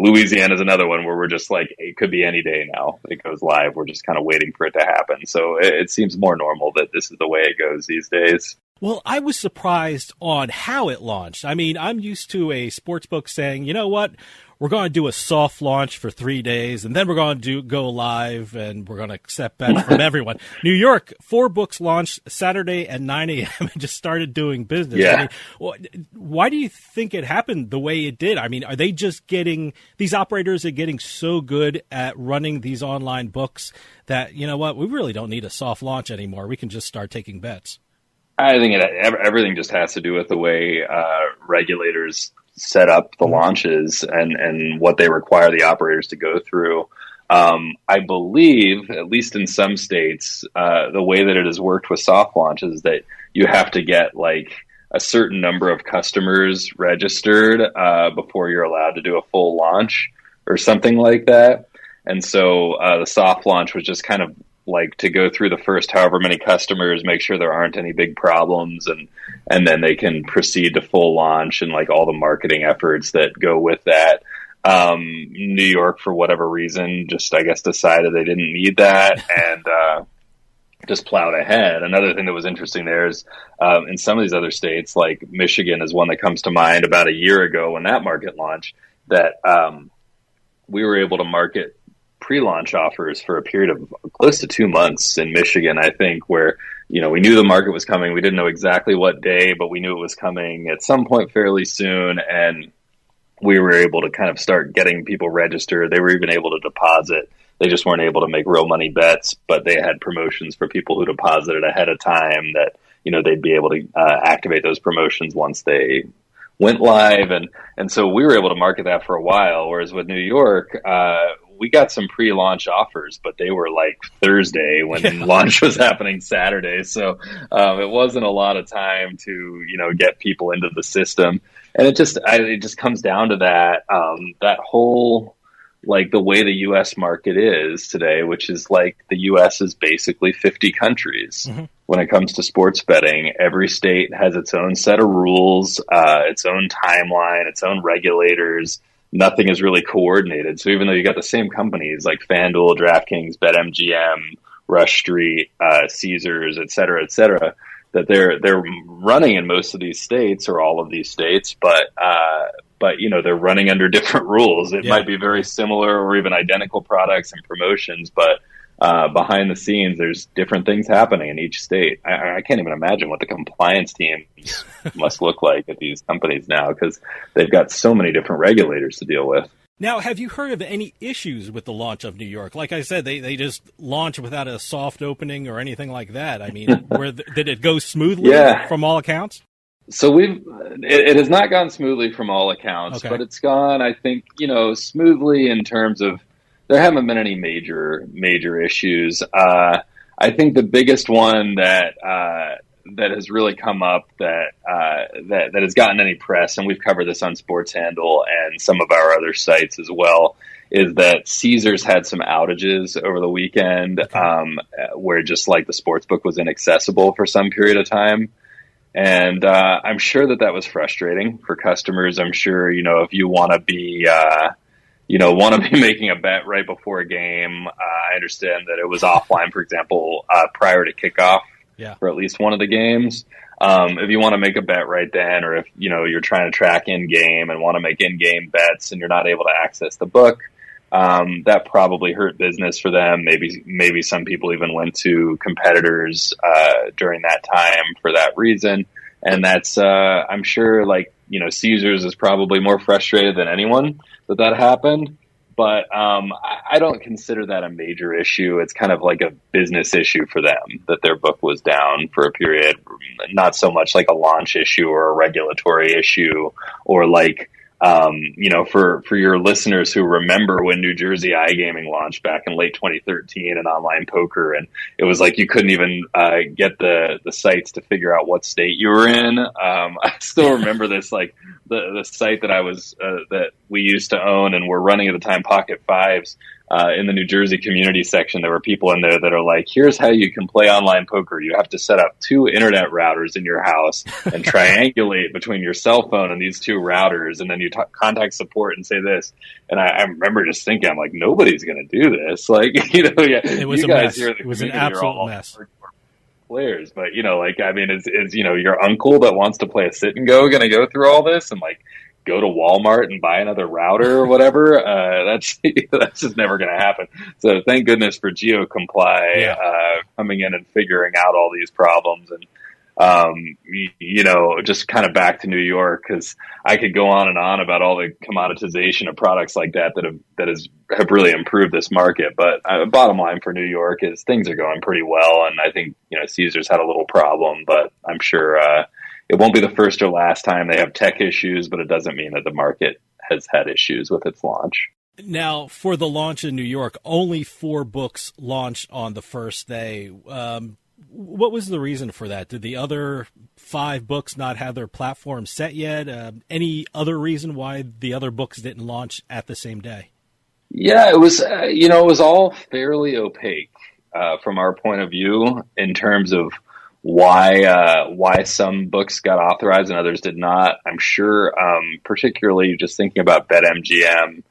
Louisiana is another one where we're just like, it could be any day now it goes live. We're just kind of waiting for it to happen. So it seems more normal that this is the way it goes these days. Well, I was surprised on how it launched. I mean, I'm used to a sportsbook saying, you know what, we're going to do a soft launch for 3 days, and then we're going to go live, and we're going to accept bets from everyone. New York, 4 books launched Saturday at 9 a.m. and just started doing business. Yeah. I mean, why do you think it happened the way it did? I mean, are they just these operators are getting so good at running these online books that, you know what, we really don't need a soft launch anymore. We can just start taking bets. I think everything just has to do with the way regulators set up the launches and what they require the operators to go through. I believe, at least in some states, the way that it has worked with soft launches is that you have to get like a certain number of customers registered before you're allowed to do a full launch or something like that. And so the soft launch was just kind of like to go through the first however many customers, make sure there aren't any big problems, and then they can proceed to full launch and like all the marketing efforts that go with that. New York, for whatever reason, just I guess decided they didn't need that and just plowed ahead. Another thing that was interesting there is in some of these other states, like Michigan is one that comes to mind, about a year ago when that market launched, that we were able to market pre-launch offers for a period of close to 2 months in Michigan, I think, where, we knew the market was coming. We didn't know exactly what day, but we knew it was coming at some point fairly soon. And we were able to kind of start getting people registered. They were even able to deposit. They just weren't able to make real money bets, but they had promotions for people who deposited ahead of time that, they'd be able to activate those promotions once they went live, and so we were able to market that for a while. Whereas with New York, we got some pre-launch offers, but they were like Thursday when launch was happening Saturday. So it wasn't a lot of time to, get people into the system. And it just comes down to that, that whole, like the way the U.S. market is today, which is like the U.S. is basically 50 countries. Mm-hmm. When it comes to sports betting. Every state has its own set of rules, its own timeline, its own regulators. Nothing is really coordinated. So even though you got the same companies like FanDuel, DraftKings, BetMGM, Rush Street, Caesars, et cetera, that they're running in most of these states or all of these states, but they're running under different rules. It might be very similar or even identical products and promotions, but behind the scenes, there's different things happening in each state. I can't even imagine what the compliance teams must look like at these companies now, because they've got so many different regulators to deal with. Now, have you heard of any issues with the launch of New York? Like I said, they just launched without a soft opening or anything like that. I mean, did it go smoothly from all accounts? So it has not gone smoothly from all accounts, but it's gone, I think, smoothly in terms of there haven't been any major issues. I think the biggest one that has really come up that has gotten any press, and we've covered this on Sports Handle and some of our other sites as well, is that Caesars had some outages over the weekend where just like the sportsbook was inaccessible for some period of time. And I'm sure that was frustrating for customers. I'm sure, if you want to be making a bet right before a game. I understand that it was offline, for example, prior to kickoff for at least one of the games. If you want to make a bet right then, or if, you're trying to track in-game and want to make in-game bets and you're not able to access the book, that probably hurt business for them. Maybe some people even went to competitors during that time for that reason. And that's, I'm sure, Caesars is probably more frustrated than anyone that happened. But I don't consider that a major issue. It's kind of like a business issue for them that their book was down for a period, not so much like a launch issue or a regulatory issue, or for your listeners who remember when New Jersey iGaming launched back in late 2013 and online poker, and it was like you couldn't even get the sites to figure out what state you were in. I still remember this, like the site that we used to own and were running at the time, Pocket Fives. In the New Jersey community section, there were people in there that are like, here's how you can play online poker. You have to set up 2 internet routers in your house and triangulate between your cell phone and these 2 routers. And then you contact support and say this. And I remember just thinking, I'm like, nobody's going to do this. Like, it was you a guys mess. here, the it was an community, absolute mess. Players, but is your uncle that wants to play a sit and go going to go through all this and go to Walmart and buy another router or whatever? That's just never going to happen. So thank goodness for GeoComply coming in and figuring out all these problems. And just kind of back to New York, because I could go on and on about all the commoditization of products like that have really improved this market. But bottom line for New York is things are going pretty well, and I think Caesars had a little problem, but I'm sure it won't be the first or last time they have tech issues. But it doesn't mean that the market has had issues with its launch. Now, for the launch in New York, only 4 books launched on the first day. What was the reason for that? Did the other 5 books not have their platform set yet? Any other reason why the other books didn't launch at the same day? Yeah, it was, it was all fairly opaque from our point of view in terms of why some books got authorized and others did not. I'm sure, particularly just thinking about BetMGM,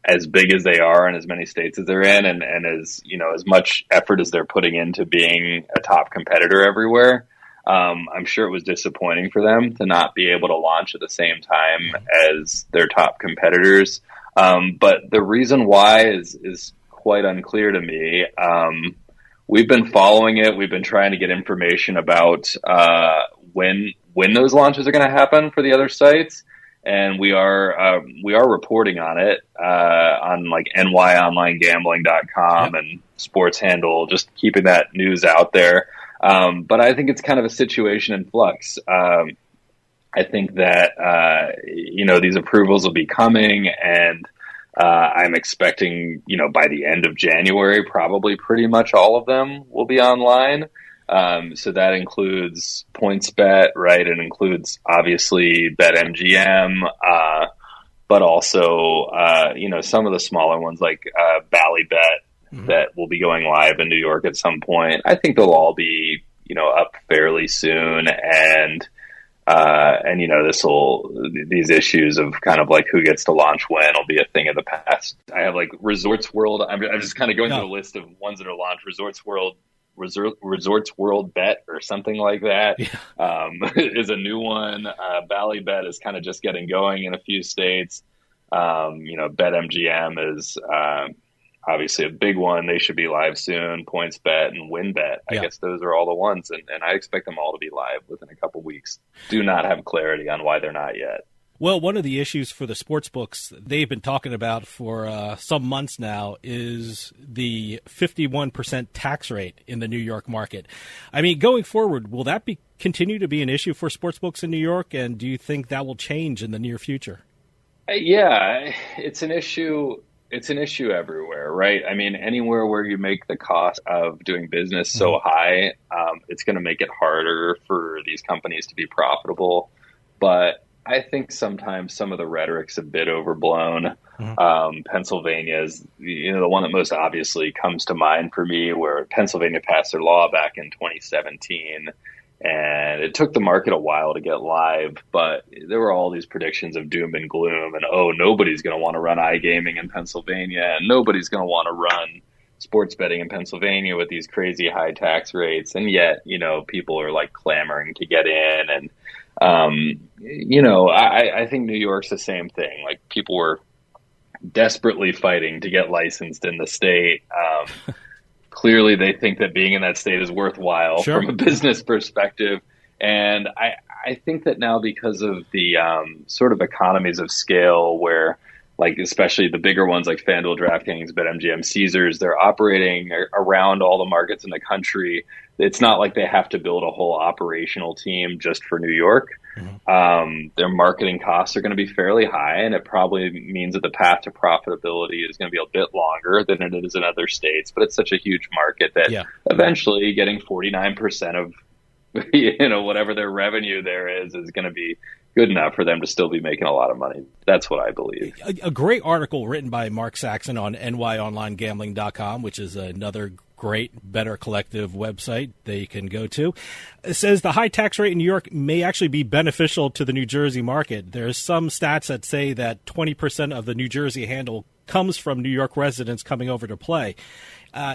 as big as they are and as many states as they're in, and as as much effort as they're putting into being a top competitor everywhere, I'm sure it was disappointing for them to not be able to launch at the same time as their top competitors. But the reason why is quite unclear to me. We've been following it. We've been trying to get information about when those launches are going to happen for the other sites. And we are reporting on it on nyonlinegambling.com and Sports Handle, just keeping that news out there. But I think it's kind of a situation in flux. I think that, these approvals will be coming, and I'm expecting, by the end of January, probably pretty much all of them will be online. So that includes PointsBet, right? It includes obviously BetMGM, but also, some of the smaller ones like Ballybet that will be going live in New York at some point. I think they'll all be, up fairly soon. And these issues of kind of like who gets to launch when will be a thing of the past. I have like Resorts World. I'm just kind of going through a list of ones that are launched. Resorts World Bet or something like that is a new one. Ballybet is kind of just getting going in a few states. BetMGM is obviously a big one. They should be live soon. PointsBet and WinBet. I guess those are all the ones, and I expect them all to be live within a couple weeks. Do not have clarity on why they're not yet. Well, one of the issues for the sports books they've been talking about for some months now is the 51% tax rate in the New York market. I mean, going forward, will that continue to be an issue for sports books in New York, and do you think that will change in the near future? Yeah, it's an issue. It's an issue everywhere, right? I mean, anywhere where you make the cost of doing business so high, it's going to make it harder for these companies to be profitable. But I think sometimes some of the rhetoric's a bit overblown. Pennsylvania is, the one that most obviously comes to mind for me, where Pennsylvania passed their law back in 2017. And it took the market a while to get live, but there were all these predictions of doom and gloom and, nobody's going to want to run iGaming in Pennsylvania, and nobody's going to want to run sports betting in Pennsylvania with these crazy high tax rates. And yet, people are like clamoring to get in. And, I think New York's the same thing. Like, people were desperately fighting to get licensed in the state. Clearly, they think that being in that state is worthwhile from a business perspective. And I think that now, because of the sort of economies of scale where, like, especially the bigger ones like FanDuel, DraftKings, BetMGM, Caesars, they're operating around all the markets in the country. It's not like they have to build a whole operational team just for New York. Their marketing costs are going to be fairly high, and it probably means that the path to profitability is going to be a bit longer than it is in other states. But it's such a huge market that eventually getting 49% of whatever their revenue there is going to be good enough for them to still be making a lot of money. That's what I believe. A great article written by Mark Saxon on nyonlinegambling.com, which is another great Better Collective website they can go to. It says the high tax rate in New York may actually be beneficial to the New Jersey market. There's some stats that say that 20% of the New Jersey handle comes from New York residents coming over to play.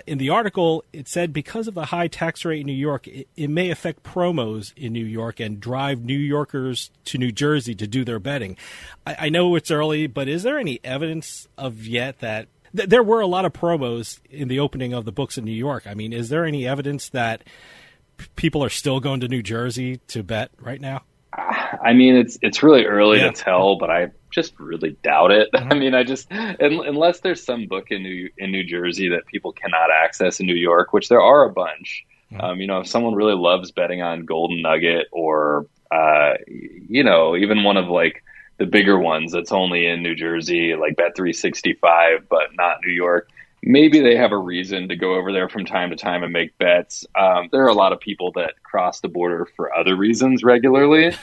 In the article, it said because of the high tax rate in New York, it may affect promos in New York and drive New Yorkers to New Jersey to do their betting. I know it's early, but is there any evidence of yet that there were a lot of promos in the opening of the books in New York? I mean, is there any evidence that people are still going to New Jersey to bet right now? I mean, it's really early to tell, but I just really doubt it. I mean, unless there's some book in New Jersey that people cannot access in New York, which there are a bunch. If someone really loves betting on Golden Nugget or even one of like the bigger ones that's only in New Jersey, like Bet365, but not New York, maybe they have a reason to go over there from time to time and make bets. There are a lot of people that cross the border for other reasons regularly.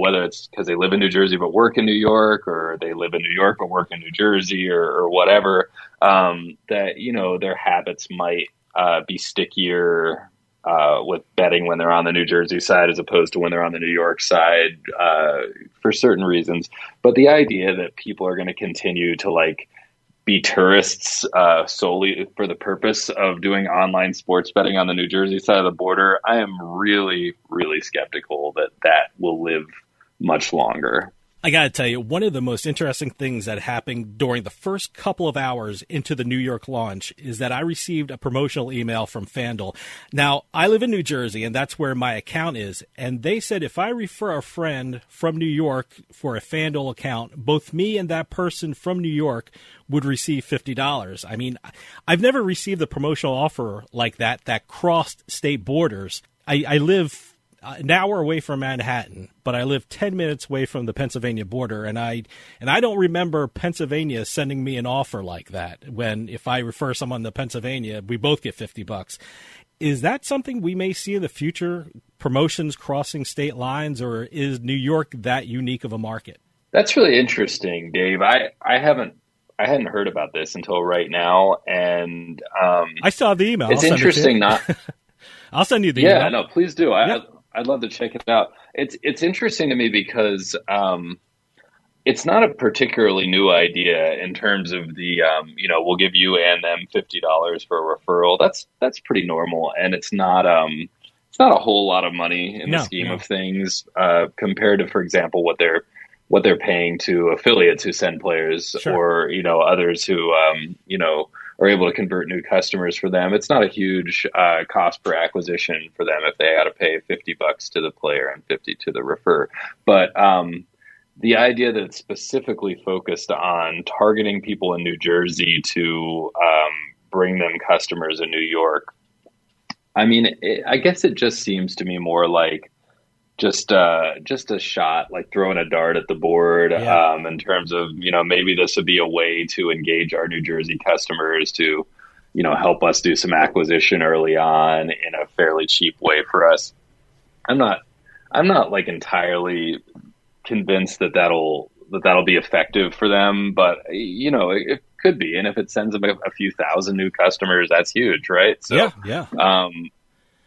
Whether it's because they live in New Jersey but work in New York, or they live in New York but work in New Jersey, or whatever, their habits might be stickier with betting when they're on the New Jersey side as opposed to when they're on the New York side for certain reasons. But the idea that people are going to continue to be tourists solely for the purpose of doing online sports betting on the New Jersey side of the border, I am really, really skeptical that will live much longer. I got to tell you, one of the most interesting things that happened during the first couple of hours into the New York launch is that I received a promotional email from FanDuel. Now, I live in New Jersey, and that's where my account is. And they said if I refer a friend from New York for a FanDuel account, both me and that person from New York would receive $50. I mean, I've never received a promotional offer like that crossed state borders. I live an hour away from Manhattan, but I live 10 minutes away from the Pennsylvania border, and I don't remember Pennsylvania sending me an offer like that. When if I refer someone to Pennsylvania, we both get $50. Is that something we may see in the future? Promotions crossing state lines, or is New York that unique of a market? That's really interesting, Dave. I hadn't heard about this until right now, and I saw the email. It's interesting. I'll send you the email. Yeah, no, please do. I'd love to check it out. It's interesting to me because it's not a particularly new idea in terms of the we'll give you and them $50 for a referral. That's pretty normal, and it's not a whole lot of money in the scheme of things compared to, for example, what they're paying to affiliates who send players, or others who are able to convert new customers for them. It's not a huge cost per acquisition for them if they got to pay $50 to the player and $50 to the refer. But the idea that it's specifically focused on targeting people in New Jersey to bring them customers in New York, I mean, I guess it just seems to me more like just a shot, like throwing a dart at the board, in terms of, maybe this would be a way to engage our New Jersey customers to, help us do some acquisition early on in a fairly cheap way for us. I'm not like entirely convinced that'll be effective for them, but it could be. And if it sends them a few thousand new customers, that's huge, right? So, yeah.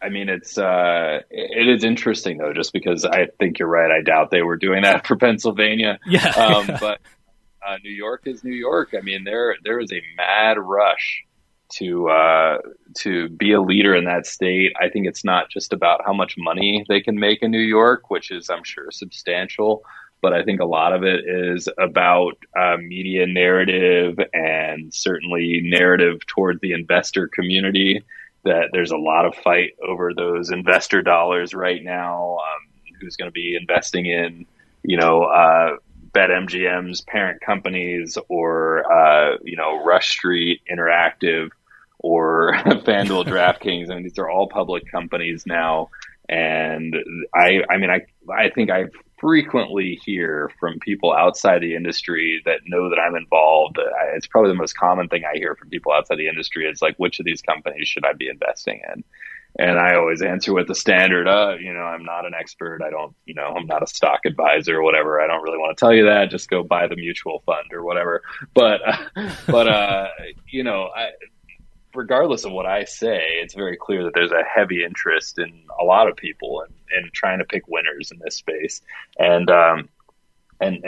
I mean, it is interesting though, just because I think you're right. I doubt they were doing that for Pennsylvania. Yeah. But New York is New York. I mean, there is a mad rush to be a leader in that state. I think it's not just about how much money they can make in New York, which is, I'm sure, substantial, but I think a lot of it is about media narrative, and certainly narrative toward the investor community, that there's a lot of fight over those investor dollars right now. Who's going to be investing in, BetMGM's parent companies, or, Rush Street Interactive, or FanDuel DraftKings. I mean, these are all public companies now. And I think I frequently hear from people outside the industry that know that I'm involved. It's probably the most common thing I hear from people outside the industry. It's like, which of these companies should I be investing in? And I always answer with the standard, I'm not an expert. I don't, I'm not a stock advisor or whatever. I don't really want to tell you that. Just go buy the mutual fund or whatever. But regardless of what I say, it's very clear that there's a heavy interest in a lot of people in trying to pick winners in this space. And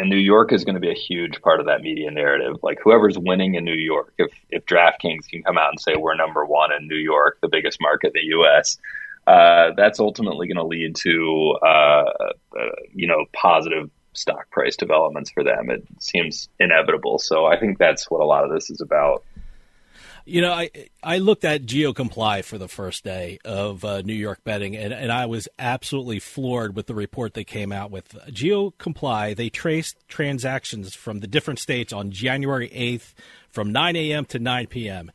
New York is going to be a huge part of that media narrative. Like, whoever's winning in New York, if DraftKings can come out and say we're number one in New York, the biggest market in the U.S., that's ultimately going to lead to positive stock price developments for them. It seems inevitable. So I think that's what a lot of this is about. I looked at GeoComply for the first day of New York betting, and I was absolutely floored with the report they came out with. GeoComply, they traced transactions from the different states on January 8th from 9 a.m. to 9 p.m.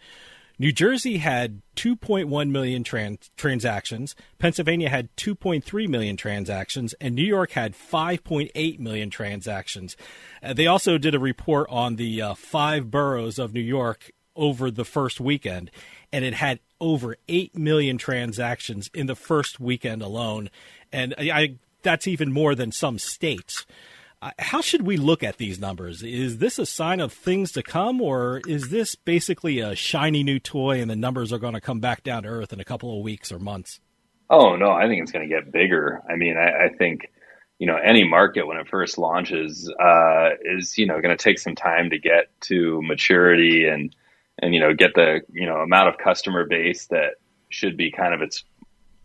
New Jersey had 2.1 million transactions, Pennsylvania had 2.3 million transactions, and New York had 5.8 million transactions. They also did a report on the 5 boroughs of New York over the first weekend, and it had over 8 million transactions in the first weekend alone. And that's even more than some states. How should we look at these numbers? Is this a sign of things to come, or is this basically a shiny new toy and the numbers are going to come back down to earth in a couple of weeks or months? Oh, no, I think it's going to get bigger. I mean, I think, any market when it first launches is, going to take some time to get to maturity and get the, amount of customer base that should be kind of its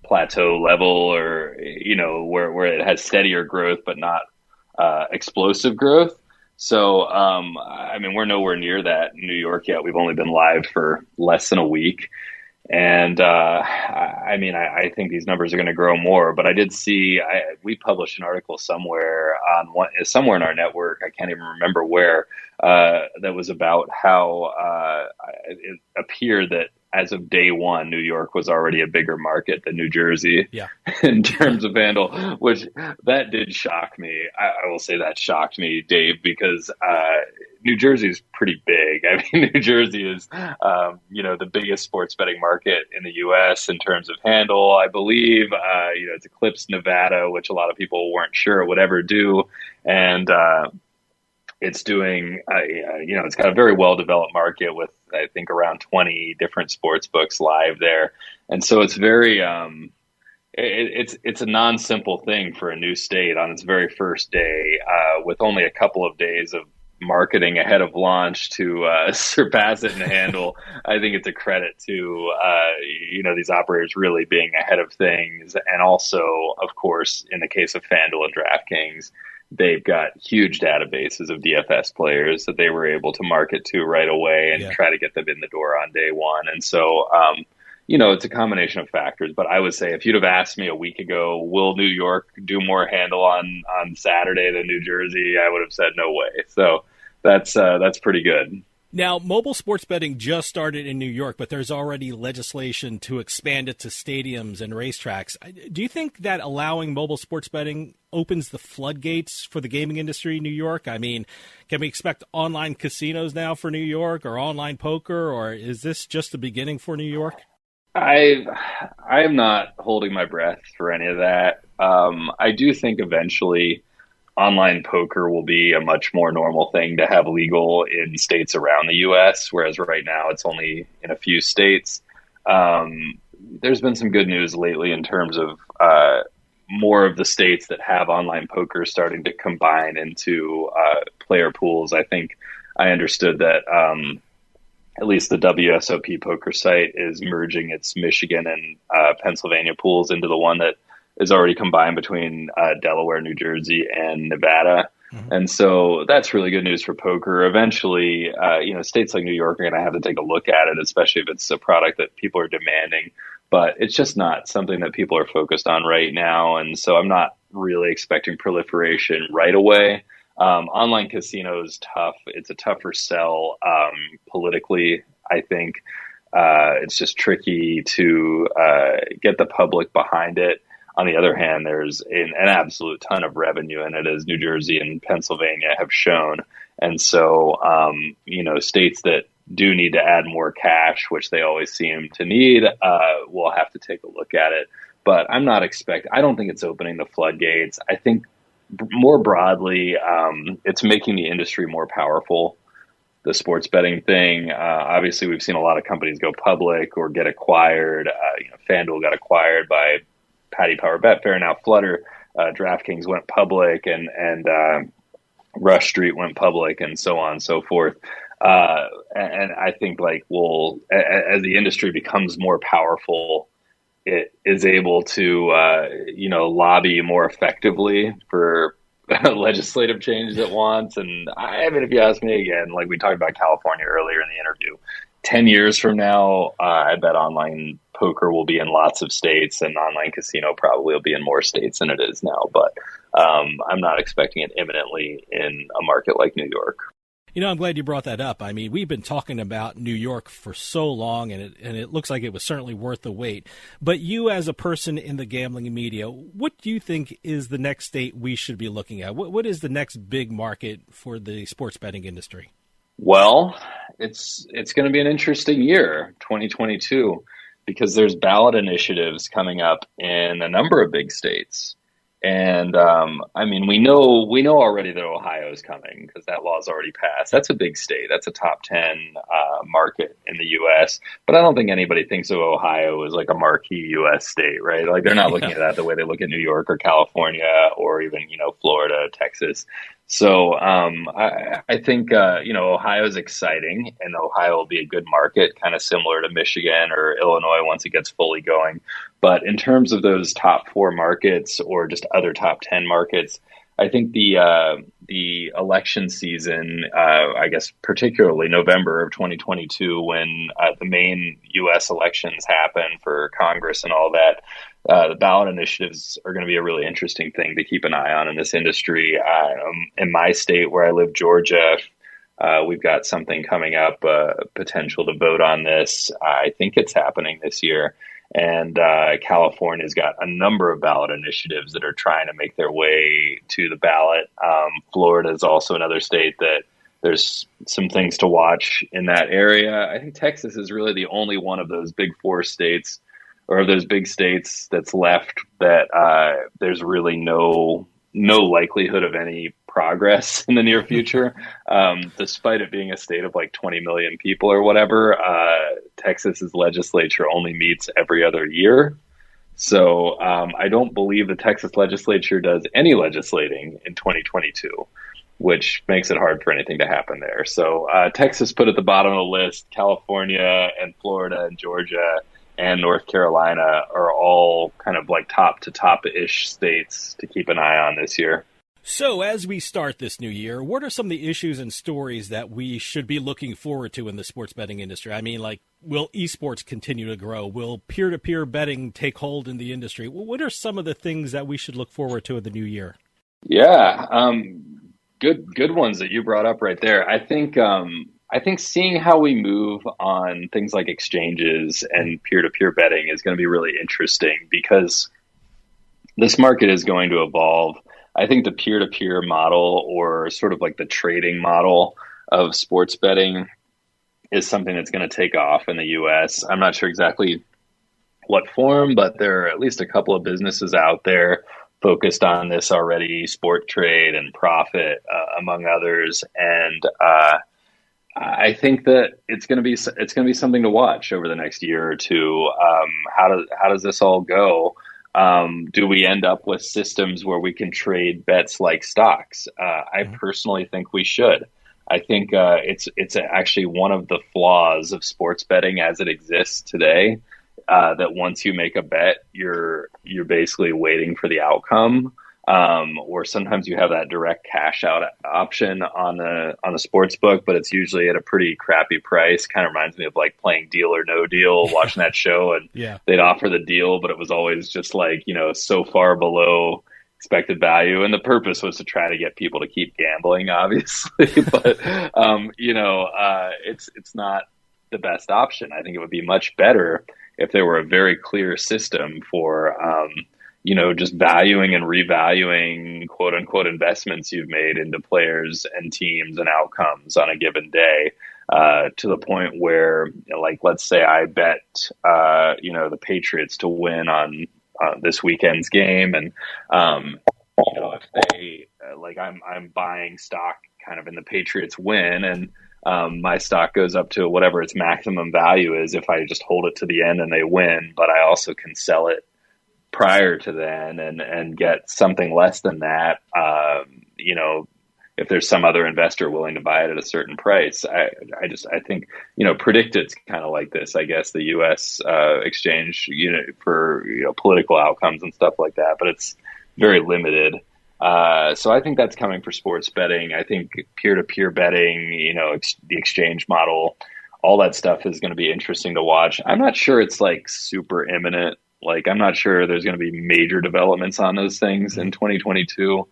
plateau level, or, where it has steadier growth, but not explosive growth. So, we're nowhere near that in New York yet. We've only been live for less than a week. And, I think these numbers are going to grow more, but I did see, we published an article somewhere in our network. I can't even remember where, that was about how, it appeared that as of day one, New York was already a bigger market than New Jersey Yeah. in terms of handle, which that did shock me. I will say that shocked me, Dave, because New Jersey is pretty big. I mean, New Jersey is, the biggest sports betting market in the U.S. in terms of handle, I believe. It's eclipsed Nevada, which a lot of people weren't sure it would ever do. And it's doing, it's got a very well-developed market with, I think, around 20 different sports books live there. And so it's very, it's a non-simple thing for a new state on its very first day, with only a couple of days of marketing ahead of launch to surpass it in handle. I think it's a credit to these operators really being ahead of things, and also, of course, in the case of FanDuel and DraftKings, they've got huge databases of DFS players that they were able to market to right away and try to get them in the door on day one. And so, it's a combination of factors. But I would say if you'd have asked me a week ago, will New York do more handle on Saturday than New Jersey, I would have said no way. So that's pretty good. Now, mobile sports betting just started in New York, but there's already legislation to expand it to stadiums and racetracks. Do you think that allowing mobile sports betting opens the floodgates for the gaming industry in New York? I mean, can we expect online casinos now for New York, or online poker, or is this just the beginning for New York? I'm not holding my breath for any of that. I do think eventually online poker will be a much more normal thing to have legal in states around the U.S., whereas right now it's only in a few states. There's been some good news lately in terms of more of the states that have online poker starting to combine into player pools. I think I understood that at least the WSOP poker site is merging its Michigan and Pennsylvania pools into the one that is already combined between Delaware, New Jersey, and Nevada. Mm-hmm. And so that's really good news for poker. Eventually, states like New York are going to have to take a look at it, especially if it's a product that people are demanding. But it's just not something that people are focused on right now. And so I'm not really expecting proliferation right away. Online casino is tough. It's a tougher sell politically, I think. It's just tricky to get the public behind it. On the other hand, there's an absolute ton of revenue in it, as New Jersey and Pennsylvania have shown. And so, states that do need to add more cash, which they always seem to need, will have to take a look at it. But I don't think it's opening the floodgates. I think more broadly, it's making the industry more powerful. The sports betting thing, obviously, we've seen a lot of companies go public or get acquired. FanDuel got acquired by Paddy Power Betfair, now Flutter. DraftKings went public, and Rush Street went public, and so on and so forth. And I think as the industry becomes more powerful, it is able to lobby more effectively for legislative change it wants. And I mean, if you ask me again, like we talked about California earlier in the interview, 10 years from now, I bet online poker will be in lots of states, and online casino probably will be in more states than it is now. But I'm not expecting it imminently in a market like New York. I'm glad you brought that up. I mean, we've been talking about New York for so long, and it looks like it was certainly worth the wait. But you, as a person in the gambling media, what do you think is the next state we should be looking at? What is the next big market for the sports betting industry? Well, it's going to be an interesting year, 2022, because there's ballot initiatives coming up in a number of big states. And we know already that Ohio is coming because that law's already passed. That's a big state. That's a top 10 market in the U.S. But I don't think anybody thinks of Ohio as like a marquee U.S. state, right? Like they're not looking at that the way they look at New York or California or even Florida, Texas. So I think Ohio is exciting, and Ohio will be a good market, kind of similar to Michigan or Illinois once it gets fully going. But in terms of those top 4 markets or just other top 10 markets, I think the election season, I guess particularly November of 2022, when the main U.S. elections happen for Congress and all that, the ballot initiatives are going to be a really interesting thing to keep an eye on in this industry. In my state where I live, Georgia, We've got something coming up, potential to vote on this. I think it's happening this year. And California's got a number of ballot initiatives that are trying to make their way to the ballot. Florida is also another state that there's some things to watch in that area. I think Texas is really the only one of those big four states or those big states that's left that there's really no likelihood of any progress in the near future. Despite it being a state of like 20 million people or whatever, Texas's legislature only meets every other year. So I don't believe the Texas legislature does any legislating in 2022, which makes it hard for anything to happen there. So Texas put at the bottom of the list. California and Florida and Georgia and North Carolina are all kind of like top to top-ish states to keep an eye on this year. So as we start this new year, what are some of the issues and stories that we should be looking forward to in the sports betting industry? I mean, like, will esports continue to grow? Will peer-to-peer betting take hold in the industry? What are some of the things that we should look forward to in the new year? Yeah, good ones that you brought up right there. I think seeing how we move on things like exchanges and peer-to-peer betting is going to be really interesting because this market is going to evolve. I think the peer-to-peer model, or sort of like the trading model of sports betting, is something that's going to take off in the U.S. I'm not sure exactly what form, but there are at least a couple of businesses out there focused on this already, Sport Trade and Profit, among others. And I think that it's going to be something to watch over the next year or two. How does this all go? Do we end up with systems where we can trade bets like stocks? I personally think we should. I think it's actually one of the flaws of sports betting as it exists today. That once you make a bet, you're basically waiting for the outcome. Or sometimes you have that direct cash out option on the sports book, but it's usually at a pretty crappy price. Kind of reminds me of like playing Deal or No Deal, watching that show, and they'd offer the deal, but it was always just like, so far below expected value. And the purpose was to try to get people to keep gambling, obviously, but it's not the best option. I think it would be much better if there were a very clear system for, just valuing and revaluing quote unquote investments you've made into players and teams and outcomes on a given day, to the point where, like, let's say I bet, the Patriots to win on this weekend's game. And, if they, I'm buying stock kind of in the Patriots win, and my stock goes up to whatever its maximum value is if I just hold it to the end and they win, but I also can sell it prior to then and get something less than that, if there's some other investor willing to buy it at a certain price. I think, Predictit's kind of like this, I guess, the U.S. exchange, for, political outcomes and stuff like that, but it's very limited. So I think that's coming for sports betting. I think peer-to-peer betting, the exchange model, all that stuff is going to be interesting to watch. I'm not sure it's like super imminent. Like, I'm not sure there's going to be major developments on those things in 2022.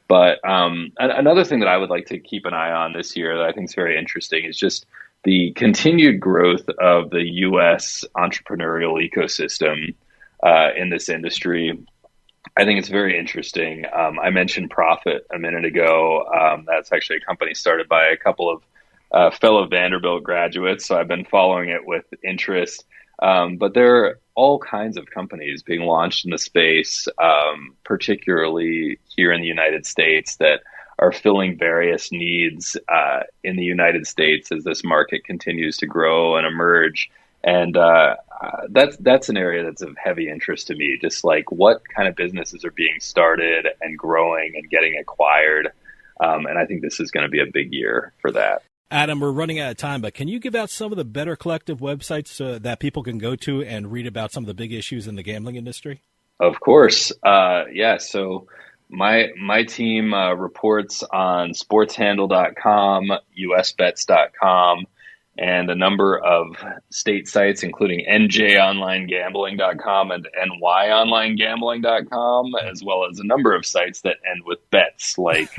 But another thing that I would like to keep an eye on this year that I think is very interesting is just the continued growth of the U.S. entrepreneurial ecosystem in this industry. I think it's very interesting. I mentioned Profit a minute ago. That's actually a company started by a couple of fellow Vanderbilt graduates, so I've been following it with interest. But there are all kinds of companies being launched in the space, particularly here in the United States, that are filling various needs in the United States as this market continues to grow and emerge. And that's an area that's of heavy interest to me, just like what kind of businesses are being started and growing and getting acquired. And I think this is going to be a big year for that. Adam, we're running out of time, but can you give out some of the Better Collective websites that people can go to and read about some of the big issues in the gambling industry? Of course. So my team reports on sportshandle.com, usbets.com, and a number of state sites, including njonlinegambling.com and nyonlinegambling.com, as well as a number of sites that end with bets, like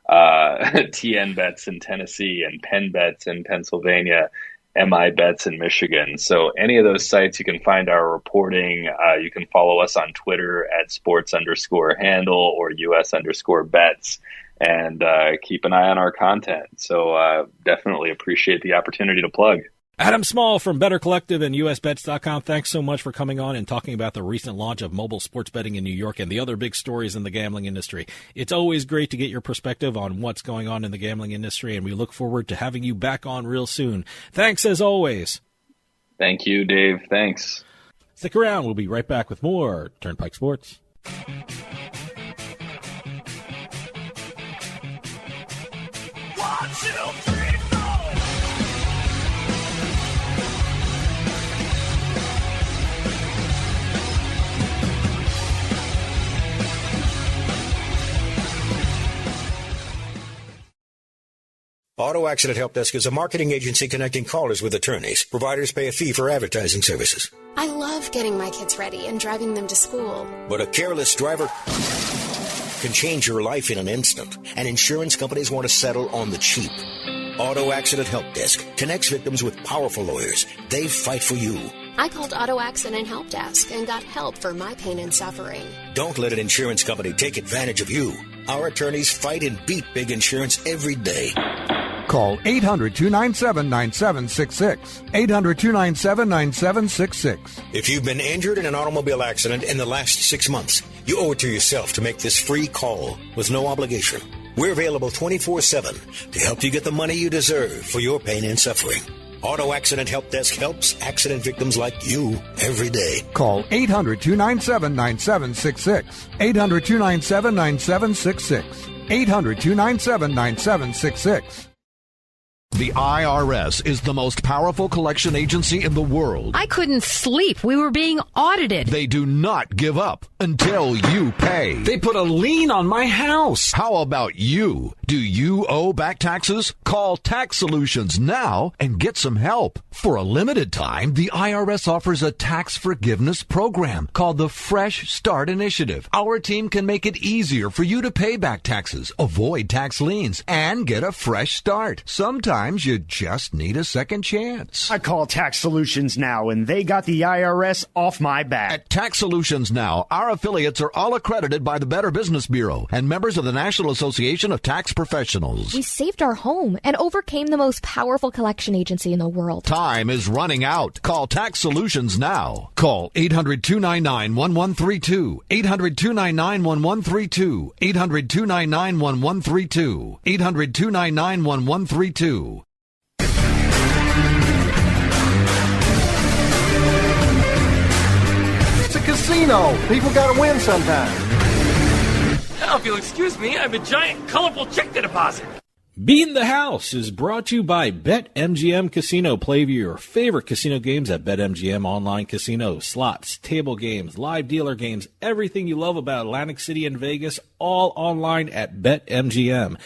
TN bets in Tennessee and Penn bets in Pennsylvania, MI bets in Michigan. So any of those sites, you can find our reporting. You can follow us on Twitter at sports_handle or US_bets, and keep an eye on our content. So definitely appreciate the opportunity to plug. Adam Small from Better Collective and USBets.com, thanks so much for coming on and talking about the recent launch of mobile sports betting in New York and the other big stories in the gambling industry. It's always great to get your perspective on what's going on in the gambling industry, and we look forward to having you back on real soon. Thanks as always. Thank you, Dave. Thanks. Stick around. We'll be right back with more Turnpike Sports. 1, 2, 3, 4. Auto Accident Help Desk is a marketing agency connecting callers with attorneys. Providers pay a fee for advertising services. I love getting my kids ready and driving them to school. But a careless driver can change your life in an instant, and insurance companies want to settle on the cheap. Auto Accident Help Desk connects victims with powerful lawyers. They fight for you. I called Auto Accident Help Desk and got help for my pain and suffering. Don't let an insurance company take advantage of you. Our attorneys fight and beat big insurance every day. Call 800-297-9766. 800-297-9766. If you've been injured in an automobile accident in the last 6 months, you owe it to yourself to make this free call with no obligation. We're available 24/7 to help you get the money you deserve for your pain and suffering. Auto Accident Help Desk helps accident victims like you every day. Call 800-297-9766. 800-297-9766. 800-297-9766. The IRS is the most powerful collection agency in the world. I couldn't sleep. We were being audited. They do not give up until you pay. They put a lien on my house. How about you? Do you owe back taxes? Call Tax Solutions now and get some help. For a limited time, the IRS offers a tax forgiveness program called the Fresh Start Initiative. Our team can make it easier for you to pay back taxes, avoid tax liens, and get a fresh start. Sometimes you just need a second chance. I call Tax Solutions now, and they got the IRS off my back. At Tax Solutions Now, our affiliates are all accredited by the Better Business Bureau and members of the National Association of Tax Professionals. We saved our home and overcame the most powerful collection agency in the world. Time is running out. Call Tax Solutions now. Call 800-299-1132. 800-299-1132. 800-299-1132. 800-299-1132. It's a casino. People gotta win sometime. Now, if you'll excuse me, I have a giant, colorful check to deposit. Beating the House is brought to you by BetMGM Casino. Play your favorite casino games at BetMGM Online Casino. Slots, table games, live dealer games, everything you love about Atlantic City and Vegas, all online at BetMGM.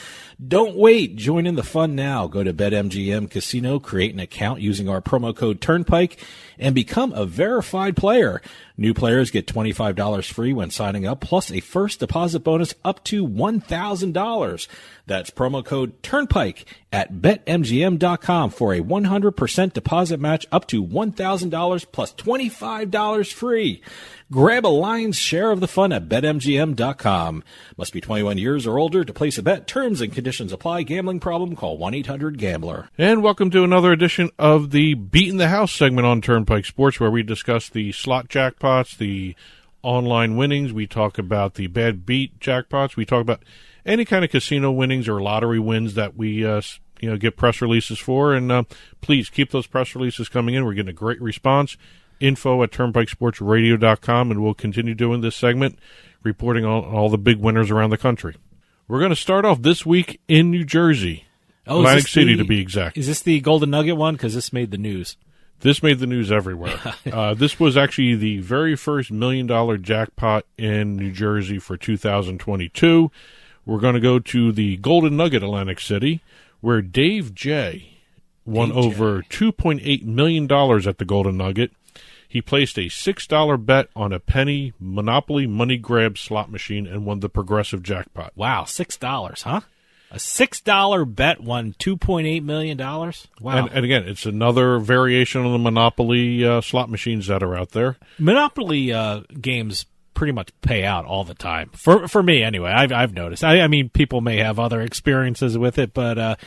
Don't wait. Join in the fun now. Go to BetMGM Casino, create an account using our promo code Turnpike, and become a verified player. New players get $25 free when signing up, plus a first deposit bonus up to $1,000. That's promo code Turnpike at BetMGM.com for a 100% deposit match up to $1,000 plus $25 free. Grab a lion's share of the fun at BetMGM.com. Must be 21 years or older to place a bet. Terms and conditions apply. Gambling problem? Call 1-800-GAMBLER. And welcome to another edition of the Beating the House segment on Turnpike Sports, where we discuss the slot jackpots, the online winnings. We talk about the bad beat jackpots. We talk about any kind of casino winnings or lottery wins that we get press releases for. And please keep those press releases coming in. We're getting a great response. info@turnpikesportsradio.com, and we'll continue doing this segment, reporting on all the big winners around the country. We're going to start off this week in New Jersey, Atlantic City to be exact. Is this the Golden Nugget one? Because this made the news. This made the news everywhere. This was actually the very first $1 million jackpot in New Jersey for 2022. We're going to go to the Golden Nugget, Atlantic City, where Dave J. won over $2.8 million at the Golden Nugget. He placed a $6 bet on a penny Monopoly money grab slot machine and won the progressive jackpot. Wow, $6, huh? A $6 bet won $2.8 million. Wow. And again, it's another variation on the Monopoly slot machines that are out there. Monopoly games pretty much pay out all the time. For me, anyway, I've noticed. I mean, people may have other experiences with it, but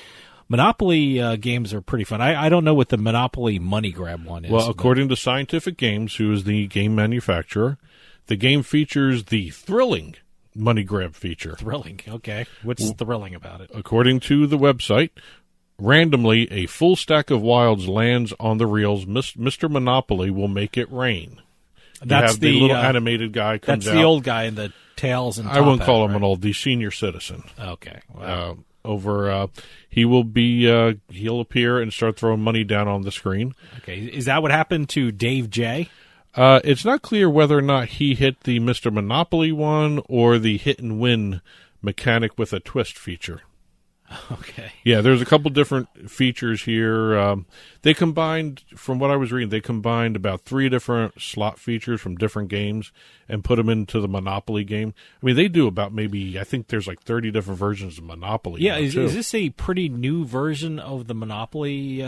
Monopoly games are pretty fun. I don't know what the Monopoly money grab one is. Well, according to Scientific Games, who is the game manufacturer, the game features the thrilling money grab feature. Thrilling, okay. What's thrilling about it? According to the website, randomly a full stack of wilds lands on the reels. Mr. Monopoly will make it rain. That's the little animated guy comes out. That's the old guy in the tails and top I won't hat, call him right? an old, the senior citizen. Okay. Wow. He will be he'll appear and start throwing money down on the screen. Okay. Is that what happened to Dave J? It's not clear whether or not he hit the Mr. Monopoly one or the hit and win mechanic with a twist feature. Okay. Yeah, there's a couple different features here. They combined, from what I was reading, they combined about 3 different slot features from different games and put them into the Monopoly game. I mean, they do about maybe, I think there's like 30 different versions of Monopoly. Yeah, is this a pretty new version of the Monopoly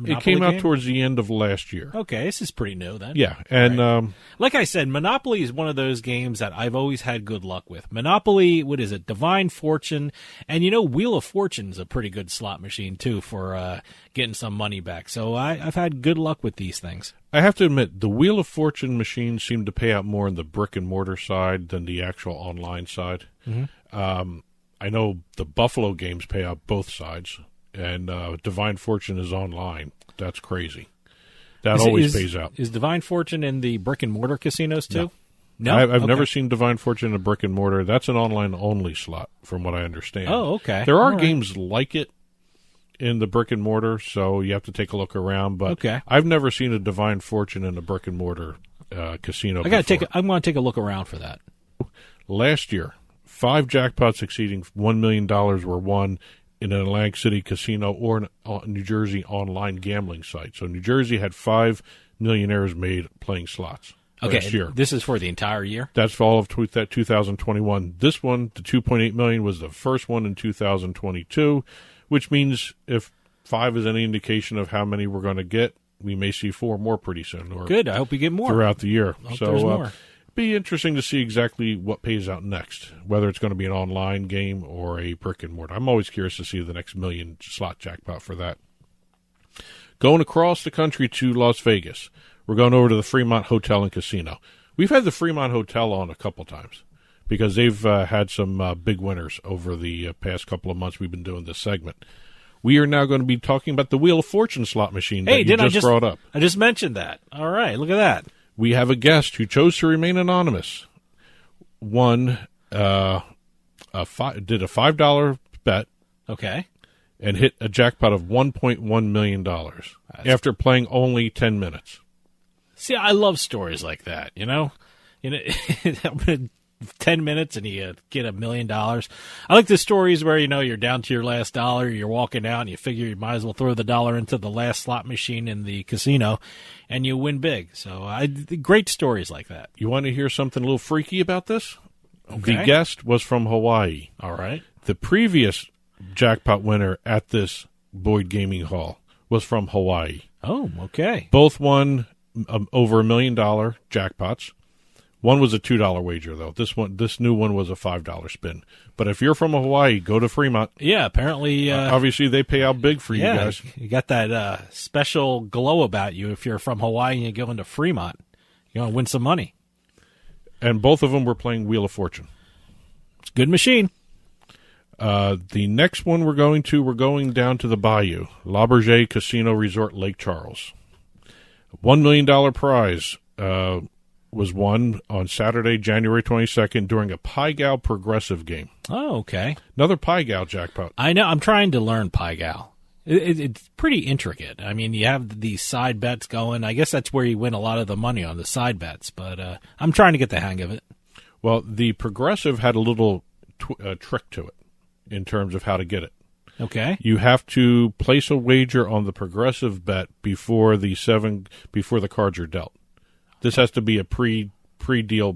it came out game? towards the end of last year. Okay, this is pretty new then. Yeah, and right. Like I said, Monopoly is one of those games that I've always had good luck with. Monopoly, what is it, Divine Fortune, and Wheel of Fortune's a pretty good slot machine too for getting some money back. So I've had good luck with these things. I have to admit, the Wheel of Fortune machines seem to pay out more on the brick and mortar side than the actual online side. Mm-hmm. I know the Buffalo games pay out both sides. And Divine Fortune is online. That's crazy. That always pays out. Is Divine Fortune in the brick-and-mortar casinos, too? No? I've never seen Divine Fortune in a brick-and-mortar. That's an online-only slot, from what I understand. Oh, okay. There are games like it in the brick-and-mortar, so you have to take a look around. But I've never seen a Divine Fortune in a brick-and-mortar casino I'm going to take a look around for that. Last year, 5 jackpots exceeding $1 million were won in an Atlantic City casino or a New Jersey online gambling site. So New Jersey had 5 millionaires made playing slots last year. This is for the entire year? That's for all of 2021. This one, the $2.8 million, was the first one in 2022, which means if 5 is any indication of how many we're going to get, we may see 4 more pretty soon. Or good. I hope we get more throughout the year. I hope there's more. Be interesting to see exactly what pays out next, whether it's going to be an online game or a brick and mortar. I'm always curious to see the next million slot jackpot for that. Going across the country to Las Vegas, we're going over to the Fremont Hotel and Casino. We've had the Fremont Hotel on a couple times because they've had some big winners over the past couple of months we've been doing this segment. We are now going to be talking about the Wheel of Fortune slot machine that you just brought up. I just mentioned that. All right, look at that. We have a guest who chose to remain anonymous. Did a $5 bet. Okay. And hit a jackpot of $1.1 million after playing only 10 minutes. See, I love stories like that, 10 minutes and you get $1 million. I like the stories where, you're down to your last dollar, you're walking out and you figure you might as well throw the dollar into the last slot machine in the casino and you win big. So great stories like that. You want to hear something a little freaky about this? Okay. The guest was from Hawaii. All right. The previous jackpot winner at this Boyd Gaming Hall was from Hawaii. Oh, okay. Both won over $1 million jackpots. One was a $2 wager, though. This new one was a $5 spin. But if you're from Hawaii, go to Fremont. Yeah, apparently. Obviously, they pay out big for you guys. You got that special glow about you if you're from Hawaii and you go into Fremont. You're going to win some money. And both of them were playing Wheel of Fortune. It's a good machine. The next one we're going down to the Bayou, L'Auberge Casino Resort, Lake Charles. $1 million prize was won on Saturday, January 22nd, during a Pai Gow progressive game. Oh, okay. Another Pai Gow jackpot. I know. I'm trying to learn Pai Gow. It's pretty intricate. I mean, you have these side bets going. I guess that's where you win a lot of the money on the side bets, but I'm trying to get the hang of it. Well, the progressive had a little trick to it in terms of how to get it. Okay. You have to place a wager on the progressive bet before the cards are dealt. This has to be a pre-deal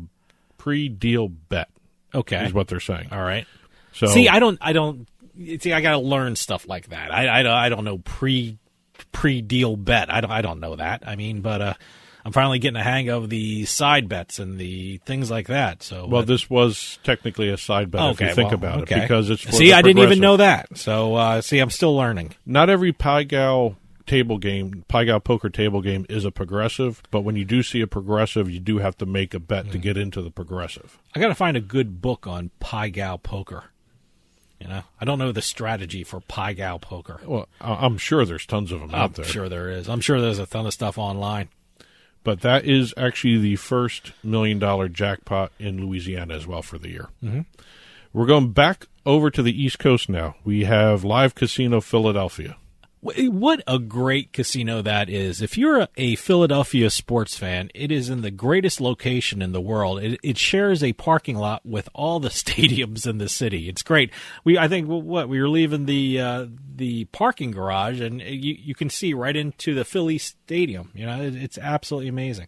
bet. Okay. Is what they're saying. All right. So see, I don't See, I got to learn stuff like that. I don't know pre-deal bet. I don't know that. I mean, but I'm finally getting a hang of the side bets and the things like that. So, well, this was technically a side bet if you think about it, because it's for see, the I didn't even progressive. know that. So, see, I'm still learning. Not every Pai-Gow poker table game is a progressive, but when you do see a progressive, you do have to make a bet to get into the progressive. I got to find a good book on Pai-Gow poker. You know, I don't know the strategy for Pai-Gow poker. Well, I'm sure there's tons of them out there. I'm sure there is. I'm sure there's a ton of stuff online. But that is actually the first $1 million jackpot in Louisiana as well for the year. Mm-hmm. We're going back over to the East Coast now. We have Live Casino Philadelphia. What a great casino that is. If you're a Philadelphia sports fan, it is in the greatest location in the world. It shares a parking lot with all the stadiums in the city. It's great. I think we were leaving the parking garage, and you can see right into the Philly stadium. You know, it's absolutely amazing.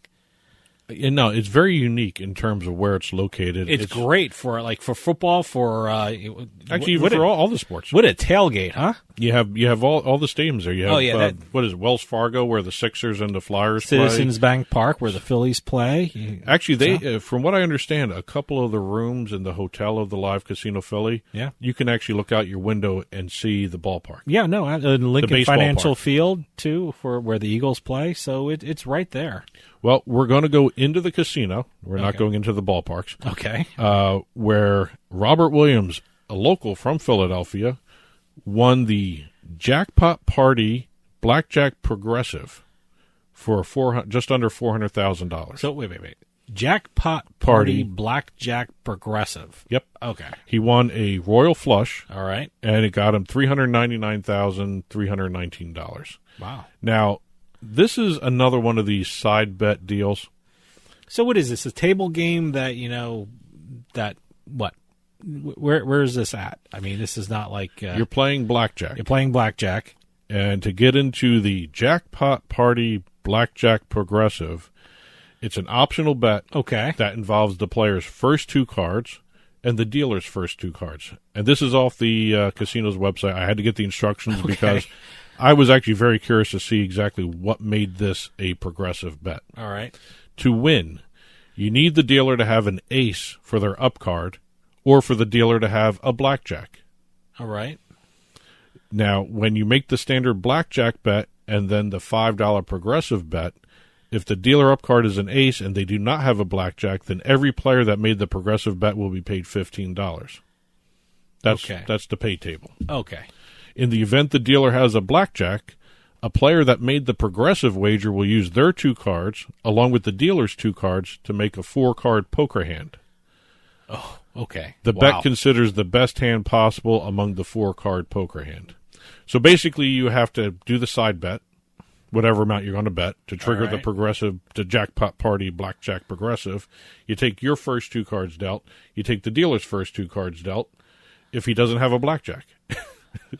And no, it's very unique in terms of where it's located. It's great for football, for actually for all the sports. What a tailgate, huh? You have all the stadiums there. You have what is it, Wells Fargo, where the Sixers and the Flyers Citizens play. Bank Park, where the Phillies play. Actually, they from what I understand, a couple of the rooms in the hotel of the Live Casino Philly, you can actually look out your window and see the ballpark. Yeah, no, Lincoln baseball Financial park. Field too, for where the Eagles play. So it's right there. Well, we're going to go into the casino. We're not going into the ballparks. Okay. Where Robert Williams, a local from Philadelphia, won the Jackpot Party Blackjack Progressive for just under $400,000. So wait. Jackpot Party Blackjack Progressive. Yep. Okay. He won a Royal Flush. All right. And it got him $399,319. Wow. Now, this is another one of these side bet deals. So what is this? A table game that, what? Where is this at? I mean, this is not like... you're playing blackjack. You're playing blackjack. And to get into the Jackpot Party Blackjack Progressive, it's an optional bet that involves the player's first two cards and the dealer's first two cards. And this is off the casino's website. I had to get the instructions because I was actually very curious to see exactly what made this a progressive bet. All right. To win, you need the dealer to have an ace for their up card or for the dealer to have a blackjack. All right. Now, when you make the standard blackjack bet and then the $5 progressive bet, if the dealer up card is an ace and they do not have a blackjack, then every player that made the progressive bet will be paid $15. That's the pay table. Okay. In the event the dealer has a blackjack, a player that made the progressive wager will use their two cards, along with the dealer's two cards, to make a 4-card poker hand. Oh, okay. The bet considers the best hand possible among the 4-card poker hand. So basically, you have to do the side bet, whatever amount you're going to bet, to trigger the Jackpot Party Blackjack Progressive. You take your first two cards dealt. You take the dealer's first two cards dealt. If he doesn't have a blackjack.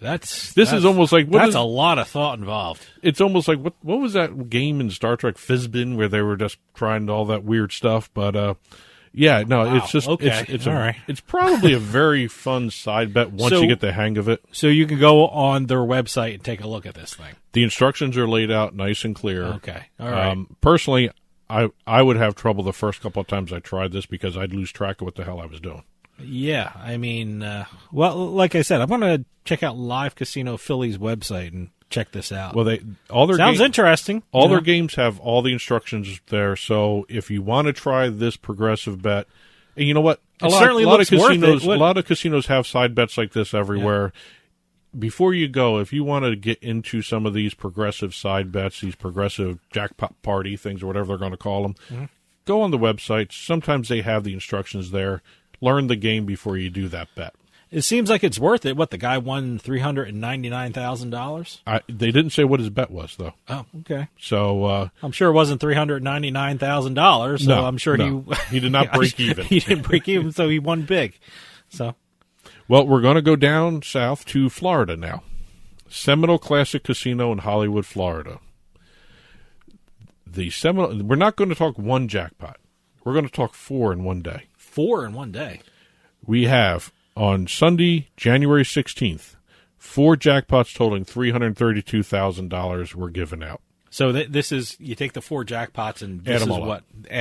This is almost like that's a lot of thought involved. It's almost like what was that game in Star Trek Fizbin where they were just trying all that weird stuff? But it's just it's probably a very fun side bet once you get the hang of it. So you can go on their website and take a look at this thing. The instructions are laid out nice and clear. Okay, all right. Personally, I would have trouble the first couple of times I tried this because I'd lose track of what the hell I was doing. Yeah, I mean, like I said, I'm going to check out Live Casino Philly's website and check this out. Well, sounds interesting. All their games have all the instructions there, so if you want to try this progressive bet, and you know what, a lot of casinos have side bets like this everywhere. Yeah. Before you go, if you want to get into some of these progressive side bets, these progressive jackpot party things or whatever they're going to call them, go on the website. Sometimes they have the instructions there. Learn the game before you do that bet. It seems like it's worth it. What, the guy won $399,000? They didn't say what his bet was, though. Oh, okay. So I'm sure it wasn't $399,000. So I'm sure he did not break even. He didn't break even, so he won big. So, well, we're going to go down south to Florida now. Seminole Classic Casino in Hollywood, Florida. We're not going to talk one jackpot. We're going to talk 4 in one day. 4 in one day. We have, on Sunday, January 16th, 4 jackpots totaling $332,000 were given out. So this is, you take the 4 jackpots and this add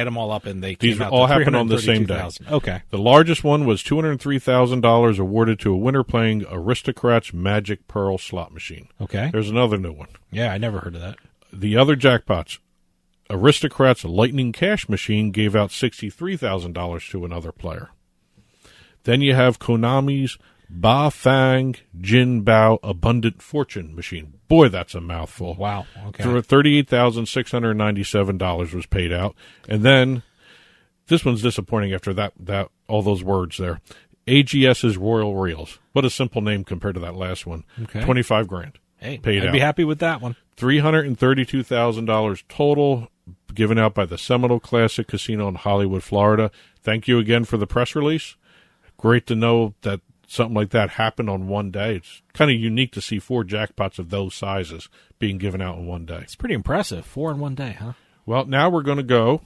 them all up, and they These came out all to happened on the same day. Okay. The largest one was $203,000 awarded to a winner playing Aristocrats Magic Pearl slot machine. Okay. There's another new one. Yeah, I never heard of that. The other jackpots, Aristocrats Lightning Cash Machine gave out $63,000 to another player. Then you have Konami's Ba Fang Jin Bao Abundant Fortune Machine. Boy, that's a mouthful. Wow. Okay. For $38,697 was paid out. And then, this one's disappointing after that all those words there. AGS's Royal Reels. What a simple name compared to that last one. Okay. $25,000. Hey, paid I'd out. be happy with that one. $332,000 total given out by the Seminole Classic Casino in Hollywood, Florida. Thank you again for the press release. Great to know that something like that happened on one day. It's kind of unique to see 4 jackpots of those sizes being given out in one day. It's pretty impressive. 4 in one day, huh? Well, now we're going to go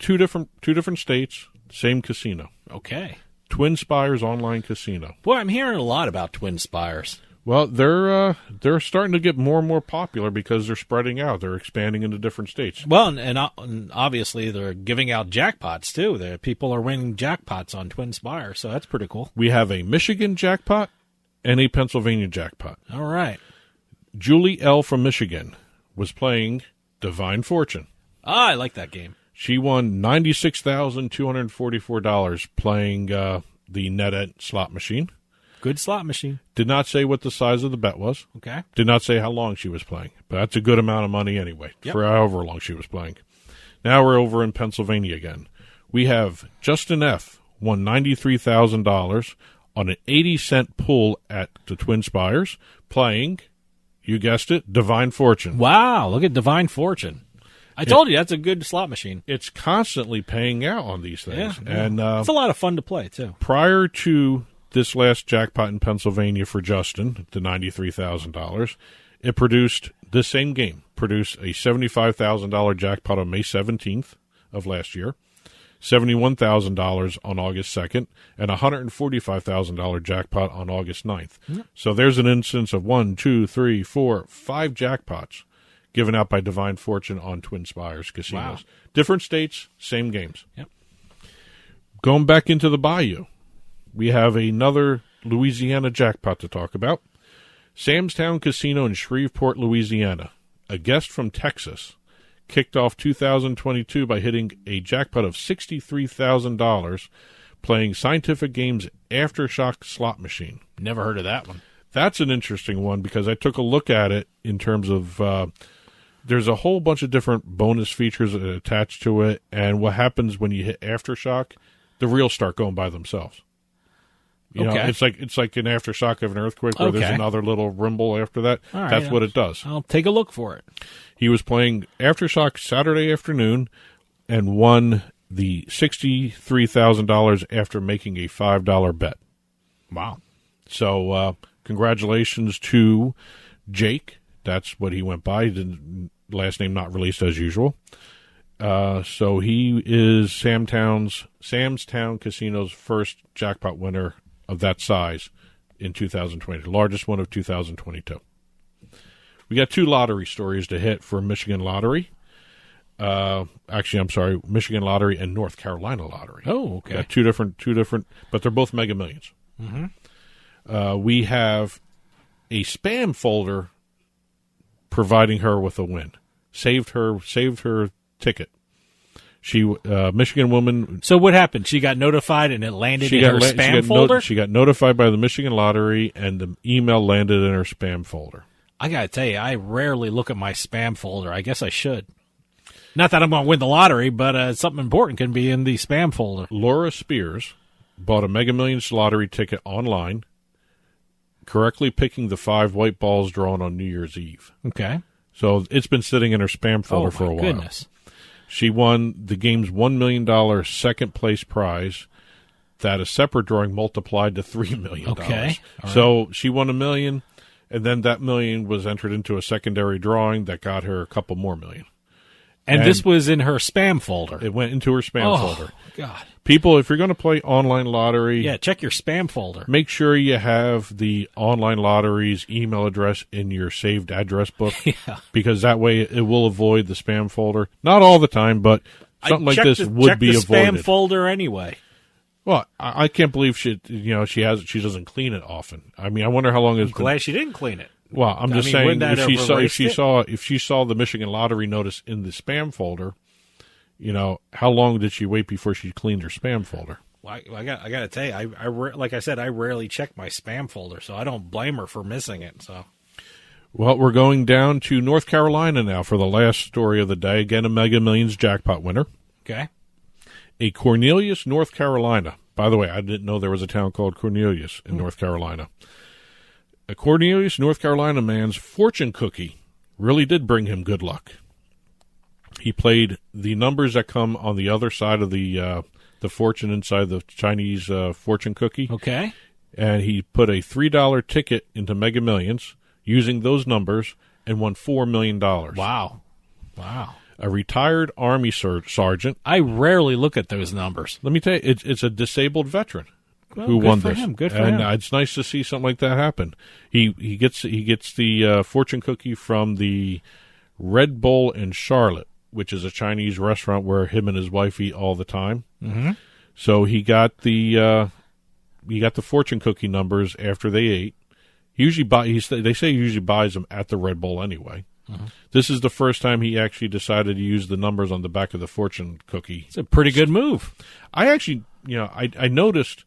two different states, same casino. Okay. Twin Spires Online Casino. Boy, I'm hearing a lot about Twin Spires. Well, they're starting to get more and more popular because they're spreading out. They're expanding into different states. Well, and obviously they're giving out jackpots, too. People are winning jackpots on Twin Spires, so that's pretty cool. We have a Michigan jackpot and a Pennsylvania jackpot. All right. Julie L. from Michigan was playing Divine Fortune. Ah, I like that game. She won $96,244 playing the NetEnt slot machine. Good slot machine. Did not say what the size of the bet was. Okay. Did not say how long she was playing. But that's a good amount of money anyway, for however long she was playing. Now we're over in Pennsylvania again. We have Justin F. won $93,000 on an 80-cent pull at the Twin Spires playing, you guessed it, Divine Fortune. Wow, look at Divine Fortune. I told you, that's a good slot machine. It's constantly paying out on these things. Yeah. And it's a lot of fun to play, too. Prior to this last jackpot in Pennsylvania for Justin, the $93,000, it produced, this same game, produced a $75,000 jackpot on May 17th of last year, $71,000 on August 2nd, and a $145,000 jackpot on August 9th. Mm-hmm. So there's an instance of 1, 2, 3, 4, 5 jackpots given out by Divine Fortune on Twin Spires casinos. Wow. Different states, same games. Yep. Going back into the Bayou, we have another Louisiana jackpot to talk about. Sam's Town Casino in Shreveport, Louisiana. A guest from Texas kicked off 2022 by hitting a jackpot of $63,000 playing Scientific Games Aftershock slot machine. Never heard of that one. That's an interesting one because I took a look at it in terms of there's a whole bunch of different bonus features attached to it, and what happens when you hit Aftershock, the reels start going by themselves. You know, it's like an aftershock of an earthquake where there's another little rumble after that. Right, that's what it does. I'll take a look for it. He was playing Aftershock Saturday afternoon and won the $63,000 after making a $5 bet. Wow. So congratulations to Jake. That's what he went by. Last name not released as usual. So he is Sam's Town Casino's first jackpot winner of that size in 2020, the largest one of 2022. We got 2 lottery stories to hit for Michigan Lottery. Actually, I'm sorry, Michigan Lottery and North Carolina Lottery. Oh, okay. Got two different, but they're both Mega Millions. Mm-hmm. We have a spam folder providing her with a win. Saved her ticket. She, Michigan woman. So what happened? She got notified and it landed in her spam folder? She got notified by the Michigan Lottery and the email landed in her spam folder. I got to tell you, I rarely look at my spam folder. I guess I should. Not that I'm going to win the lottery, but something important can be in the spam folder. Laura Spears bought a Mega Millions lottery ticket online, correctly picking the 5 white balls drawn on New Year's Eve. Okay. So it's been sitting in her spam folder for a while. Goodness. She won the game's $1 million second-place prize that a separate drawing multiplied to $3 million. Okay. So she won $1 million, and then that $1 million was entered into a secondary drawing that got her a couple more million. And this was in her spam folder. It went into her spam folder. God. People, if you're going to play online lottery... Yeah, check your spam folder. Make sure you have the online lottery's email address in your saved address book. Yeah. Because that way it will avoid the spam folder. Not all the time, but something like this would be avoided. Check the spam folder anyway. Well, I can't believe she doesn't clean it often. I mean, I wonder how long it's been. Glad she didn't clean it. Well, I'm just saying if she saw the Michigan lottery notice in the spam folder, how long did she wait before she cleaned her spam folder? Well, I got to tell you, like I said, I rarely check my spam folder, so I don't blame her for missing it. So, well, we're going down to North Carolina now for the last story of the day. Again, a Mega Millions jackpot winner. Okay. A Cornelius, North Carolina. By the way, I didn't know there was a town called Cornelius in North Carolina. A Cornelius, North Carolina man's fortune cookie really did bring him good luck. He played the numbers that come on the other side of the fortune inside the Chinese fortune cookie. Okay. And he put a $3 ticket into Mega Millions using those numbers and won $4 million. Wow. A retired Army sergeant. I rarely look at those numbers. Let me tell you, it's a disabled veteran who won this. Good for him. And it's nice to see something like that happen. He gets the fortune cookie from the Red Bull in Charlotte, which is a Chinese restaurant where him and his wife eat all the time. Mm-hmm. So he got the fortune cookie numbers after they ate. They say he usually buys them at the Red Bull anyway. Mm-hmm. This is the first time he actually decided to use the numbers on the back of the fortune cookie. It's a pretty good move. I actually, I noticed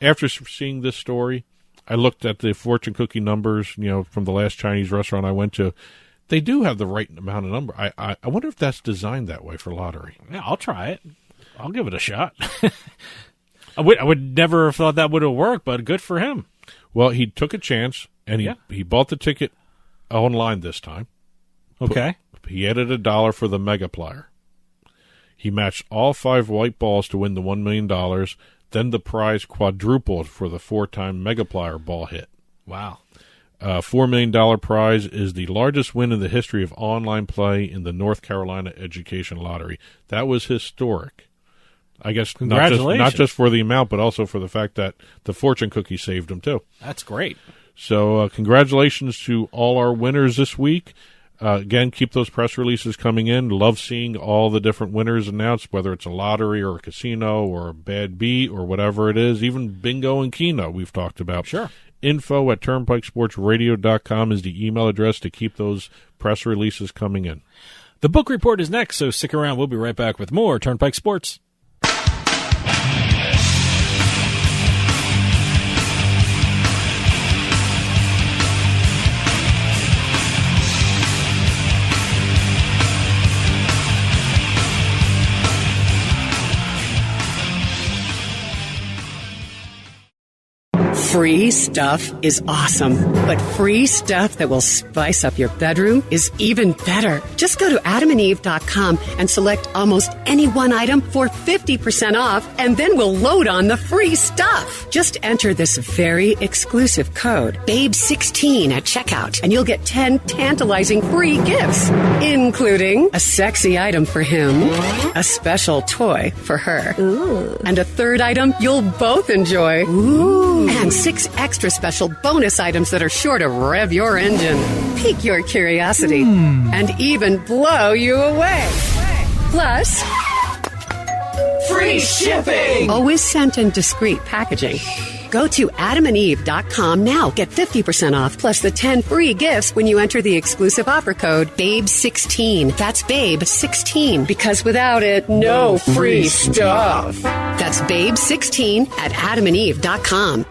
after seeing this story, I looked at the fortune cookie numbers, from the last Chinese restaurant I went to. They do have the right amount of number. I wonder if that's designed that way for lottery. Yeah, I'll try it. I'll give it a shot. I would never have thought that would have worked, but good for him. Well, he took a chance, and he bought the ticket online this time. Okay. He added $1 for the Megaplier. He matched all 5 white balls to win the $1 million. Then the prize quadrupled for the 4-time Megaplier ball hit. Wow. $4 million prize is the largest win in the history of online play in the North Carolina Education Lottery. That was historic. I guess not just for the amount, but also for the fact that the fortune cookie saved him, too. That's great. So congratulations to all our winners this week. Again, keep those press releases coming in. Love seeing all the different winners announced, whether it's a lottery or a casino or a bad beat or whatever it is, even bingo and keno we've talked about. Sure. info@turnpikesportsradio.com is the email address to keep those press releases coming in. The book report is next, so stick around. We'll be right back with more Turnpike Sports. Free stuff is awesome, but free stuff that will spice up your bedroom is even better. Just go to adamandeve.com and select almost any one item for 50% off, and then we'll load on the free stuff. Just enter this very exclusive code, BABE16 at checkout, and you'll get 10 tantalizing free gifts, including a sexy item for him, a special toy for her, and a third item you'll both enjoy. And 6 extra special bonus items that are sure to rev your engine, pique your curiosity, and even blow you away. Plus, free shipping! Always sent in discreet packaging. Go to adamandeve.com now. Get 50% off plus the 10 free gifts when you enter the exclusive offer code BABE16. That's BABE16, because without it, no free stuff. That's BABE16 at adamandeve.com.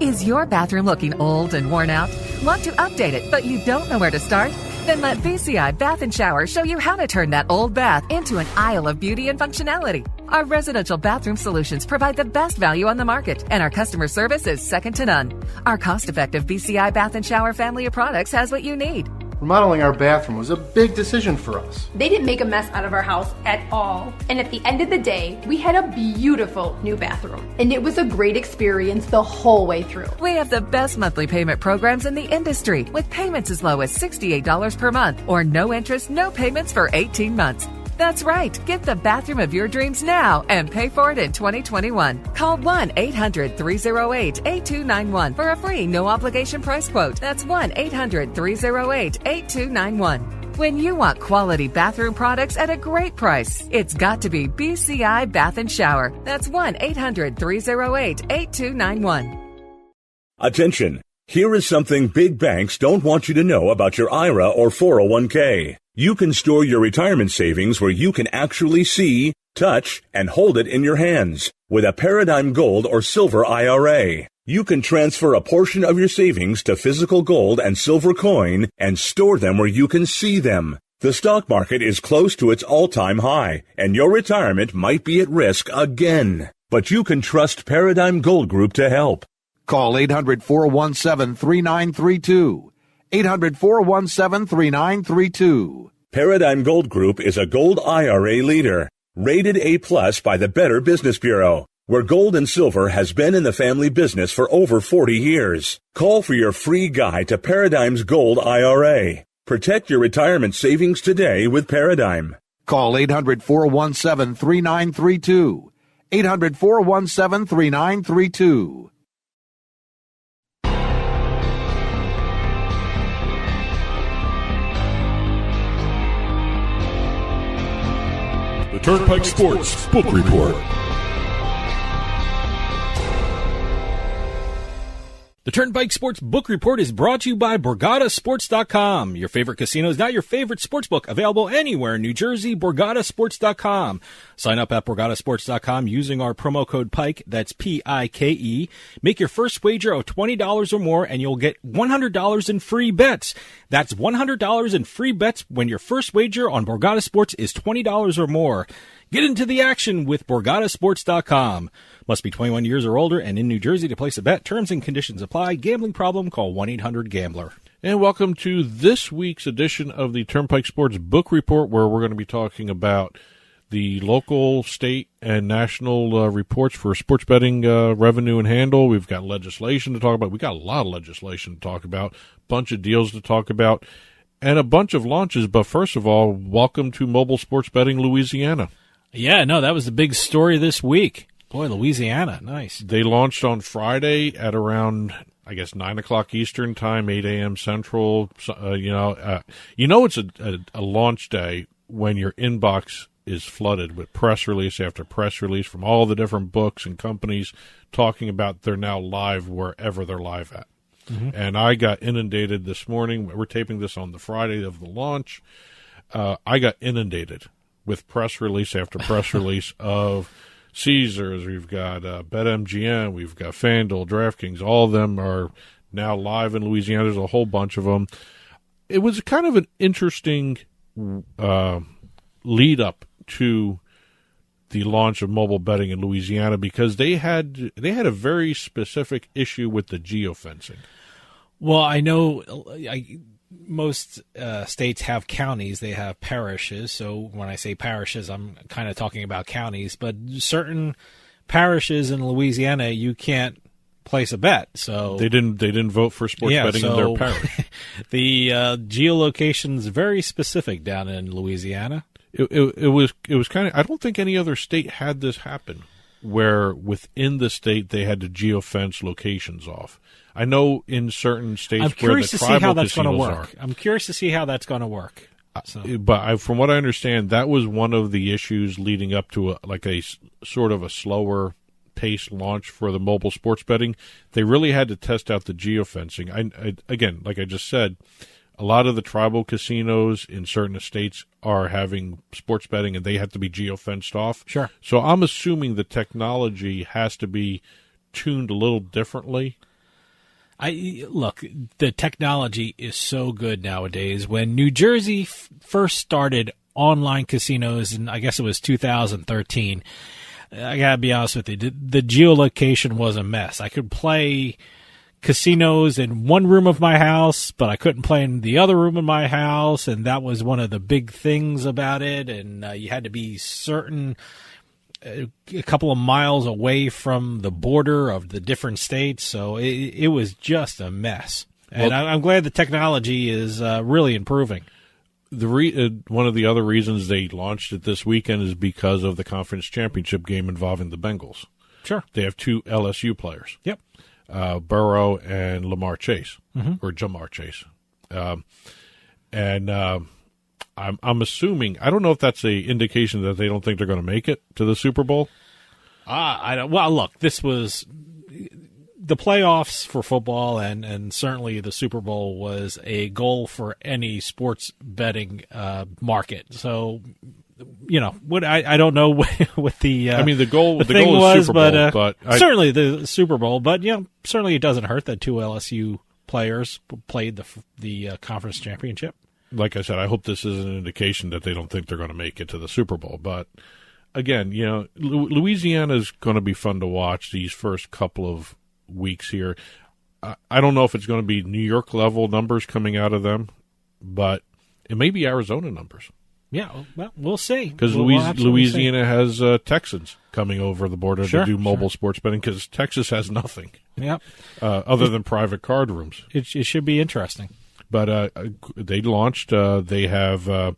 Is your bathroom looking old and worn out? Want to update it, but you don't know where to start? Then let BCI Bath & Shower show you how to turn that old bath into an aisle of beauty and functionality. Our residential bathroom solutions provide the best value on the market, and our customer service is second to none. Our cost-effective BCI Bath & Shower family of products has what you need. Remodeling our bathroom was a big decision for us. They didn't make a mess out of our house at all. And at the end of the day, we had a beautiful new bathroom. And it was a great experience the whole way through. We have the best monthly payment programs in the industry, with payments as low as $68 per month or no interest, no payments for 18 months. That's right. Get the bathroom of your dreams now and pay for it in 2021. Call 1-800-308-8291 for a free no-obligation price quote. That's 1-800-308-8291. When you want quality bathroom products at a great price, it's got to be BCI Bath and Shower. That's 1-800-308-8291. Attention! Here is something big banks don't want you to know about your IRA or 401k. You can store your retirement savings where you can actually see, touch, and hold it in your hands. With a Paradigm Gold or Silver IRA, you can transfer a portion of your savings to physical gold and silver coin and store them where you can see them. The stock market is close to its all-time high, and your retirement might be at risk again. But you can trust Paradigm Gold Group to help. Call 800-417-3932. 800-417-3932. Paradigm Gold Group is a gold IRA leader, rated A+ by the Better Business Bureau, where gold and silver has been in the family business for over 40 years. Call for your free guide to Paradigm's Gold IRA. Protect your retirement savings today with Paradigm. Call 800-417-3932. 800-417-3932. The Turnpike Sports Book Report. The Turnpike Sports Book Report is brought to you by BorgataSports.com. Your favorite casino is now your favorite sportsbook. Available anywhere in New Jersey, BorgataSports.com. Sign up at BorgataSports.com using our promo code PIKE, that's P-I-K-E. Make your first wager of $20 or more and you'll get $100 in free bets. That's $100 in free bets when your first wager on Borgata Sports is $20 or more. Get into the action with BorgataSports.com. Must be 21 years or older and in New Jersey to place a bet. Terms and conditions apply. Gambling problem? Call 1-800-GAMBLER. And welcome to this week's edition of the Turnpike Sports Book Report, where we're going to be talking about the local, state, and national reports for sports betting revenue and handle. We've got legislation to talk about. We've got a lot of legislation to talk about, a bunch of deals to talk about, and a bunch of launches. But first of all, welcome to Mobile Sports Betting Louisiana. Yeah, no, that was the big story this week. Boy, Louisiana, nice. They launched on Friday at around, I guess, 9 o'clock Eastern time, 8 a.m. Central. It's a launch day when your inbox is flooded with press release after press release from all the different books and companies talking about they're now live wherever they're live at. Mm-hmm. And I got inundated this morning. We're taping this on the Friday of the launch. I got inundated with press release after press release of Caesars. We've got BetMGM, we've got FanDuel, DraftKings. All of them are now live in Louisiana. There's a whole bunch of them. It was kind of an interesting lead up to the launch of mobile betting in Louisiana because they had a very specific issue with the geofencing. Well, I know most states have counties, they have parishes. So when I say parishes, I'm kind of talking about counties. But certain parishes in Louisiana, you can't place a bet. So they didn't vote for sports betting in their parish. The geolocation's very specific down in Louisiana. It was kind of. I don't think any other state had this happen, where within the state they had to geofence locations off. I know in certain states where the tribal casinos are. I'm curious to see how that's going to work. But from what I understand, that was one of the issues leading up to a sort of a slower paced launch for the mobile sports betting. They really had to test out the geofencing. Again, like I just said, a lot of the tribal casinos in certain states are having sports betting, and they have to be geofenced off. Sure. So I'm assuming the technology has to be tuned a little differently. Look, the technology is so good nowadays. When New Jersey first started online casinos, and I guess it was 2013, I gotta be honest with you, the geolocation was a mess. I could play casinos in one room of my house, but I couldn't play in the other room of my house, and that was one of the big things about it. And you had to be certain a couple of miles away from the border of the different states, so it was just a mess. And I'm glad the technology is really improving. One of the other reasons they launched it this weekend is because of the conference championship game involving the Bengals. Sure. They have 2 LSU players. Yep. Burrow and Lamar Chase, or Jamar Chase. I'm assuming, I don't know if that's an indication that they don't think they're going to make it to the Super Bowl. I don't. Well, look, this was the playoffs for football, and certainly the Super Bowl was a goal for any sports betting market. So, what I don't know what the the goal the goal was, is Super Bowl, but certainly the Super Bowl. But certainly it doesn't hurt that 2 LSU players played the conference championship. Like I said, I hope this is an indication that they don't think they're going to make it to the Super Bowl. But again, Louisiana is going to be fun to watch these first couple of weeks here. I don't know if it's going to be New York level numbers coming out of them, but it may be Arizona numbers. Yeah, well, we'll see. Because Louisiana has Texans coming over the border to do mobile sports betting, because Texas has nothing. Yep. Other than private card rooms. It should be interesting. But they launched. They have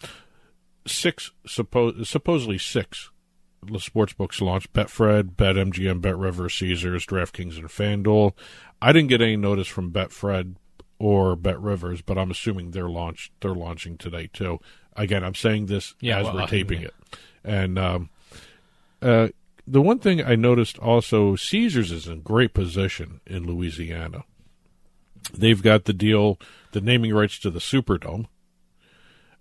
6, supposedly 6 sports books launched: Betfred, BetMGM, BetRivers, Caesars, DraftKings, and FanDuel. I didn't get any notice from Betfred or BetRivers, but I'm assuming they're launching today too. Again, I'm saying this as we're taping it. And the one thing I noticed also, Caesars is in great position in Louisiana. They've got the naming rights to the Superdome,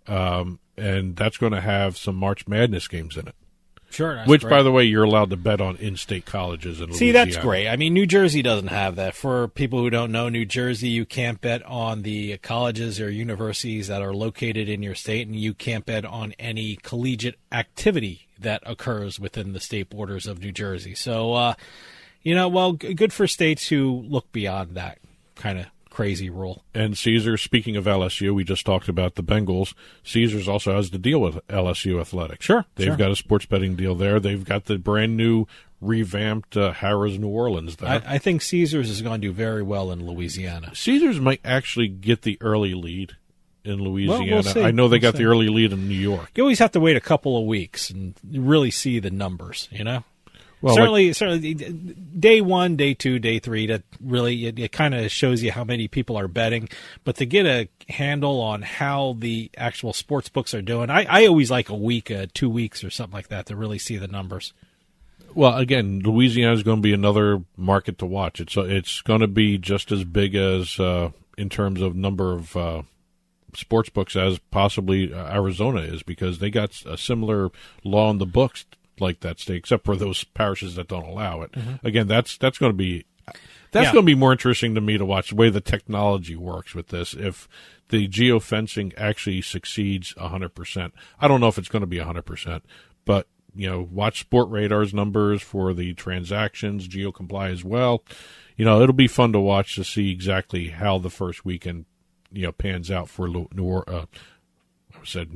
and that's going to have some March Madness games in it. Sure. Which, great. By the way, you're allowed to bet on in-state colleges in Louisiana. See, that's great. I mean, New Jersey doesn't have that. For people who don't know, New Jersey, you can't bet on the colleges or universities that are located in your state, and you can't bet on any collegiate activity that occurs within the state borders of New Jersey. So, good for states who look beyond that kind of crazy rule. And Caesars, speaking of LSU, we just talked about the Bengals. Caesars also has to deal with LSU athletics. Sure. They've got a sports betting deal there. They've got the brand new revamped Harrah's New Orleans there. I think Caesars is going to do very well in Louisiana. Caesars might actually get the early lead in Louisiana. Well, we'll see. I know they got the early lead in New York. You always have to wait a couple of weeks and really see the numbers, Well, certainly, day 1, day 2, day 3, that really it kind of shows you how many people are betting. But to get a handle on how the actual sports books are doing, I always like a week, 2 weeks, or something like that to really see the numbers. Well, again, Louisiana is going to be another market to watch. It's going to be just as big as in terms of number of sports books as possibly Arizona is, because they got a similar law in the books like that state, except for those parishes that don't allow it. Mm-hmm. Again, that's going to be going to be more interesting to me to watch the way the technology works with this. If the geofencing actually succeeds 100%, I don't know if it's going to be 100%, but watch Sport Radar's numbers for the transactions, geocomply as well. It'll be fun to watch to see exactly how the first weekend pans out for New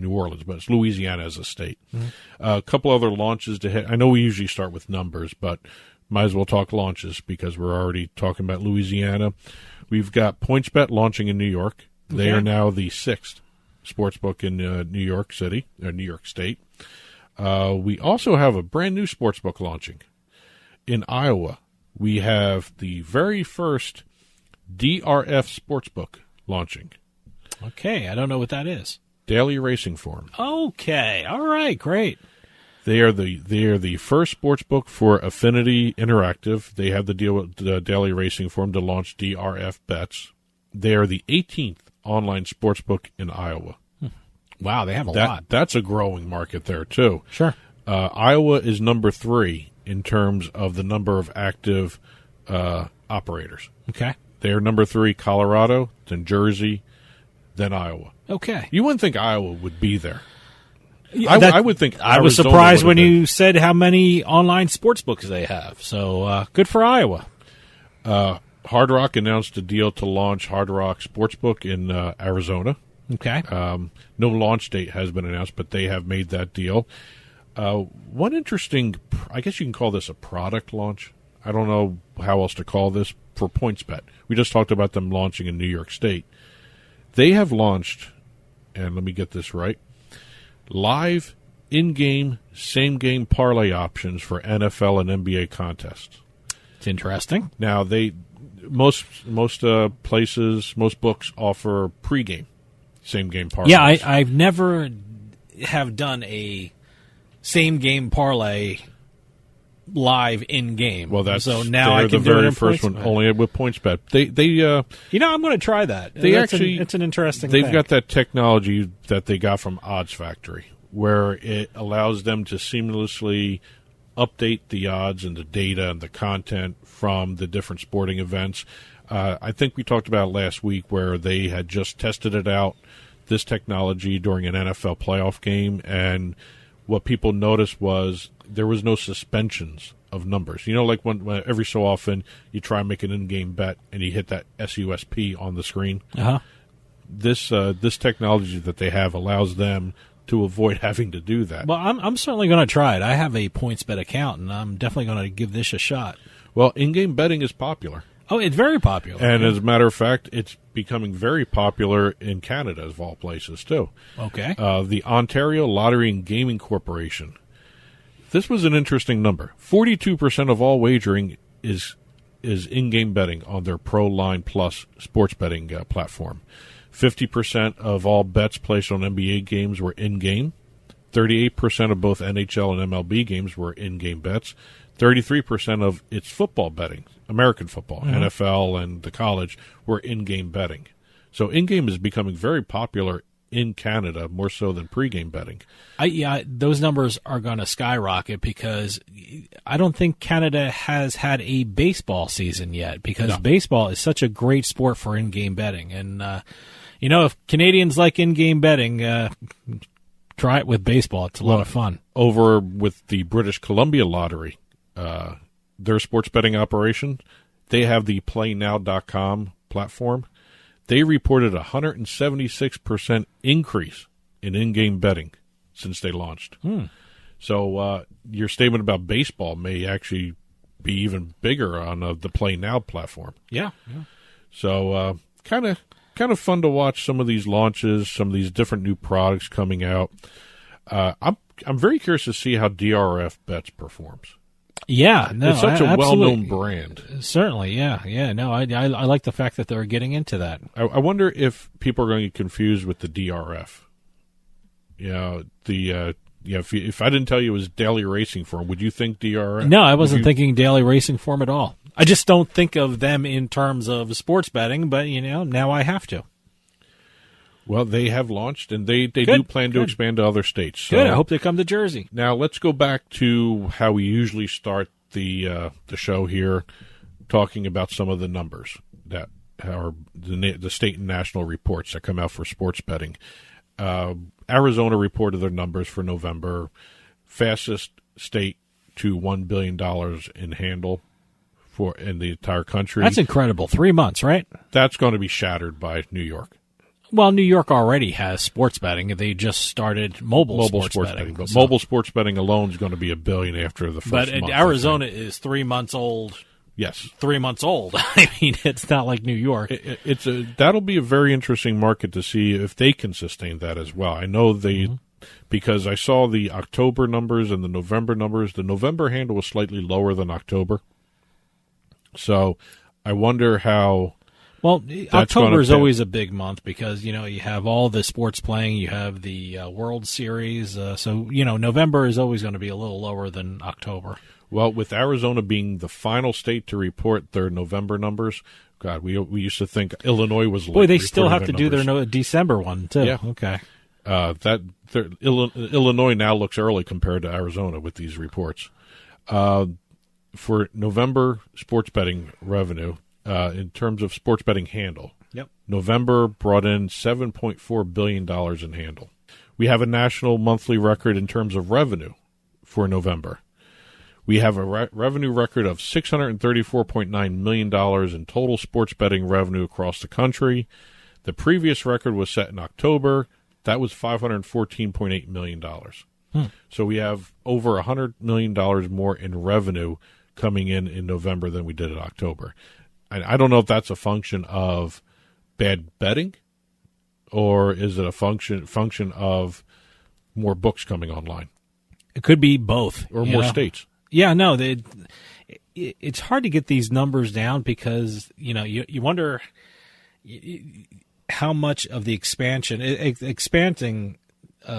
Orleans, but it's Louisiana as a state. Mm-hmm. A couple other launches to hit. I know we usually start with numbers, but might as well talk launches because we're already talking about Louisiana. We've got PointsBet launching in New York. They are now the 6th sportsbook in New York City, or New York State. We also have a brand new sportsbook launching in Iowa. We have the very first DRF sportsbook launching. Okay, I don't know what that is. Daily Racing Form. Okay, all right, great. They are the first sports book for Affinity Interactive. They have the deal with the Daily Racing Form to launch DRF bets. They are the 18th online sports book in Iowa. Wow, they have a lot. That's a growing market there too. Sure. Iowa is number 3 in terms of the number of active operators. Okay. They are number 3, Colorado, then Jersey, then Iowa. Okay. You wouldn't think Iowa would be there. Yeah, I would think I was surprised when you said how many online sports books they have. So good for Iowa. Hard Rock announced a deal to launch Hard Rock Sportsbook in Arizona. Okay. No launch date has been announced, but they have made that deal. One interesting, I guess you can call this a product launch. I don't know how else to call this for PointsBet. We just talked about them launching in New York State. They have launched, and let me get this right, live in-game, same-game parlay options for NFL and NBA contests. It's interesting. Now, most places, most books offer pregame, same-game parlays. Yeah, I've never have done a same-game parlay live in-game. Well, that's so now I can the do very it in first PointsBet. one, only with PointsBet. I'm going to try that. It's an interesting They've thing. got that technology that they got from Odds Factory, where it allows them to seamlessly update the odds and the data and the content from the different sporting events. I think we talked about it last week where they had just tested it out, this technology, during an NFL playoff game, and what people noticed was there was no suspensions of numbers. You know, like when every so often you try and make an in-game bet and you hit that SUSP on the screen. Uh-huh. This technology that they have allows them to avoid having to do that. Well, I'm certainly going to try it. I have a PointsBet account, and I'm definitely going to give this a shot. Well, in-game betting is popular. Oh, it's very popular. And as a matter of fact, it's becoming very popular in Canada, of all places, too. Okay. The Ontario Lottery and Gaming Corporation. This was an interesting number. 42% of all wagering is in-game betting on their Pro Line Plus sports betting platform. 50% of all bets placed on NBA games were in-game. 38% of both NHL and MLB games were in-game bets. 33% of its football betting, American football, NFL and the college, were in-game betting. So in-game is becoming very popular in Canada, more so than pre-game betting. Those numbers are going to skyrocket because I don't think Canada has had a baseball season yet because baseball is such a great sport for in-game betting. And, if Canadians like in-game betting, try it with baseball. It's a lot of fun. Over with the British Columbia Lottery, their sports betting operation, they have the PlayNow.com platform. They reported a 176% increase in in-game betting since they launched. So your statement about baseball may actually be even bigger on the Play Now platform. Yeah. So kind of fun to watch some of these launches, some of these different new products coming out. I'm very curious to see how DRF Bets performs. Yeah, no, it's such a well-known brand. Certainly, yeah. No, I like the fact that they're getting into that. I wonder if people are going to get confused with the DRF. If I didn't tell you it was Daily Racing Form, would you think DRF? No, I wasn't thinking Daily Racing Form at all. I just don't think of them in terms of sports betting, but now I have to. Well, they have launched, and they do plan to expand to other states. So. Good. I hope they come to Jersey. Now, let's go back to how we usually start the show here, talking about some of the numbers that are the state and national reports that come out for sports betting. Arizona reported their numbers for November. Fastest state to $1 billion in handle in the entire country. That's incredible. 3 months, right? That's going to be shattered by New York. Well, New York already has sports betting. They just started mobile sports betting. But mobile sports betting alone is going to be $1 billion after the first month. But Arizona is 3 months old. Yes. 3 months old. I mean, it's not like New York. That'll be a very interesting market to see if they can sustain that as well. I know because I saw the October numbers and the November numbers. The November handle was slightly lower than October. So I wonder how... Well, October is always a big month because, you have all the sports playing. You have the World Series. So November is always going to be a little lower than October. Well, with Arizona being the final state to report their November numbers, God, we used to think Illinois was late. Boy, they still have to do their December one, too. Yeah. Okay. Illinois now looks early compared to Arizona with these reports. For November sports betting revenue, in terms of sports betting handle, November brought in $7.4 billion in handle. We have a national monthly record in terms of revenue for November. We have a revenue record of $634.9 million in total sports betting revenue across the country. The previous record was set in October. That was $514.8 million. So we have over $100 million more in revenue coming in November than we did in October. And I don't know if that's a function of bad betting, or is it a function of more books coming online? It could be both. Or more states. Yeah, no, it's hard to get these numbers down because, you wonder how much of the expanding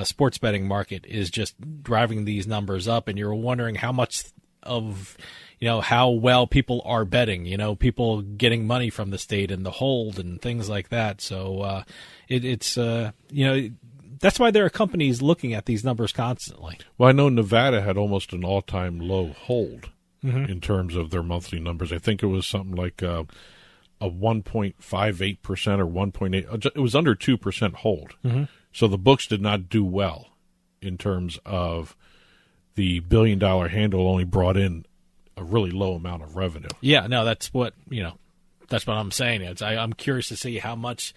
sports betting market is just driving these numbers up, and you're wondering how much of, how well people are betting, people getting money from the state and the hold and things like that. So it's that's why there are companies looking at these numbers constantly. Well, I know Nevada had almost an all-time low hold in terms of their monthly numbers. I think it was something like a 1.58% or 1.8. It was under 2% hold. So the books did not do well in terms of the $1 billion handle only brought in a really low amount of revenue. Yeah, no, that's what I'm saying. I'm curious to see how much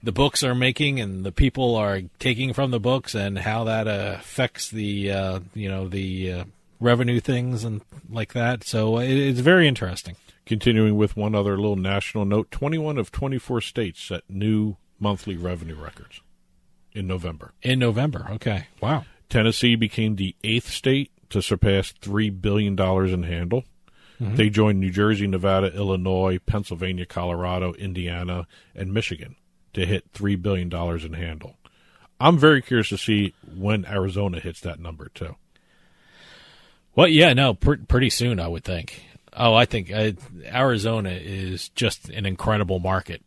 the books are making and the people are taking from the books, and how that affects the revenue things and like that. So it's very interesting. Continuing with one other little national note, 21 of 24 states set new monthly revenue records in November. Okay. Wow. Tennessee became the 8th state to surpass $3 billion in handle. They joined New Jersey, Nevada, Illinois, Pennsylvania, Colorado, Indiana, and Michigan to hit $3 billion in handle. I'm very curious to see when Arizona hits that number, too. Well, yeah, no, pretty soon, I would think. Oh, I think Arizona is just an incredible market.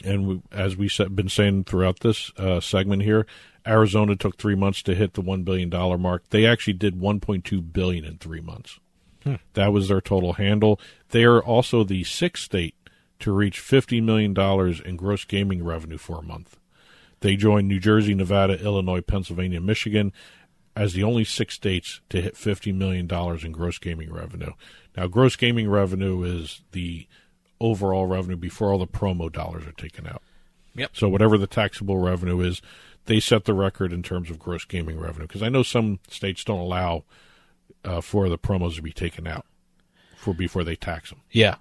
And as we've been saying throughout this segment here, Arizona took 3 months to hit the $1 billion mark. They actually did $1.2 billion in 3 months. That was their total handle. They are also the 6th state to reach $50 million in gross gaming revenue for a month. They joined New Jersey, Nevada, Illinois, Pennsylvania, Michigan as the only 6 states to hit $50 million in gross gaming revenue. Now, gross gaming revenue is the overall revenue before all the promo dollars are taken out. Yep. So whatever the taxable revenue is, they set the record in terms of gross gaming revenue, because I know some states don't allow for the promos to be taken out before they tax them. Yeah.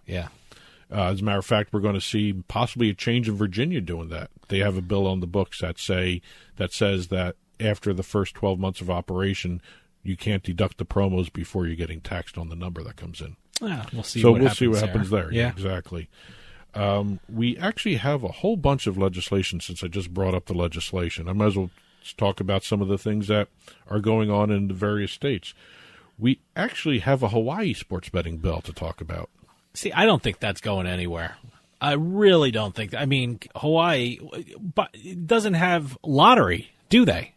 As a matter of fact, we're going to see possibly a change in Virginia doing that. They have a bill on the books that says that after the first 12 months of operation, you can't deduct the promos before you're getting taxed on the number that comes in. We'll see. So we'll see what happens there. Yeah, exactly. We actually have a whole bunch of legislation. Since I just brought up the legislation, I might as well talk about some of the things that are going on in the various states. We actually have a Hawaii sports betting bill to talk about. See, I don't think that's going anywhere. I really don't think. I mean, Hawaii doesn't have lottery, do they?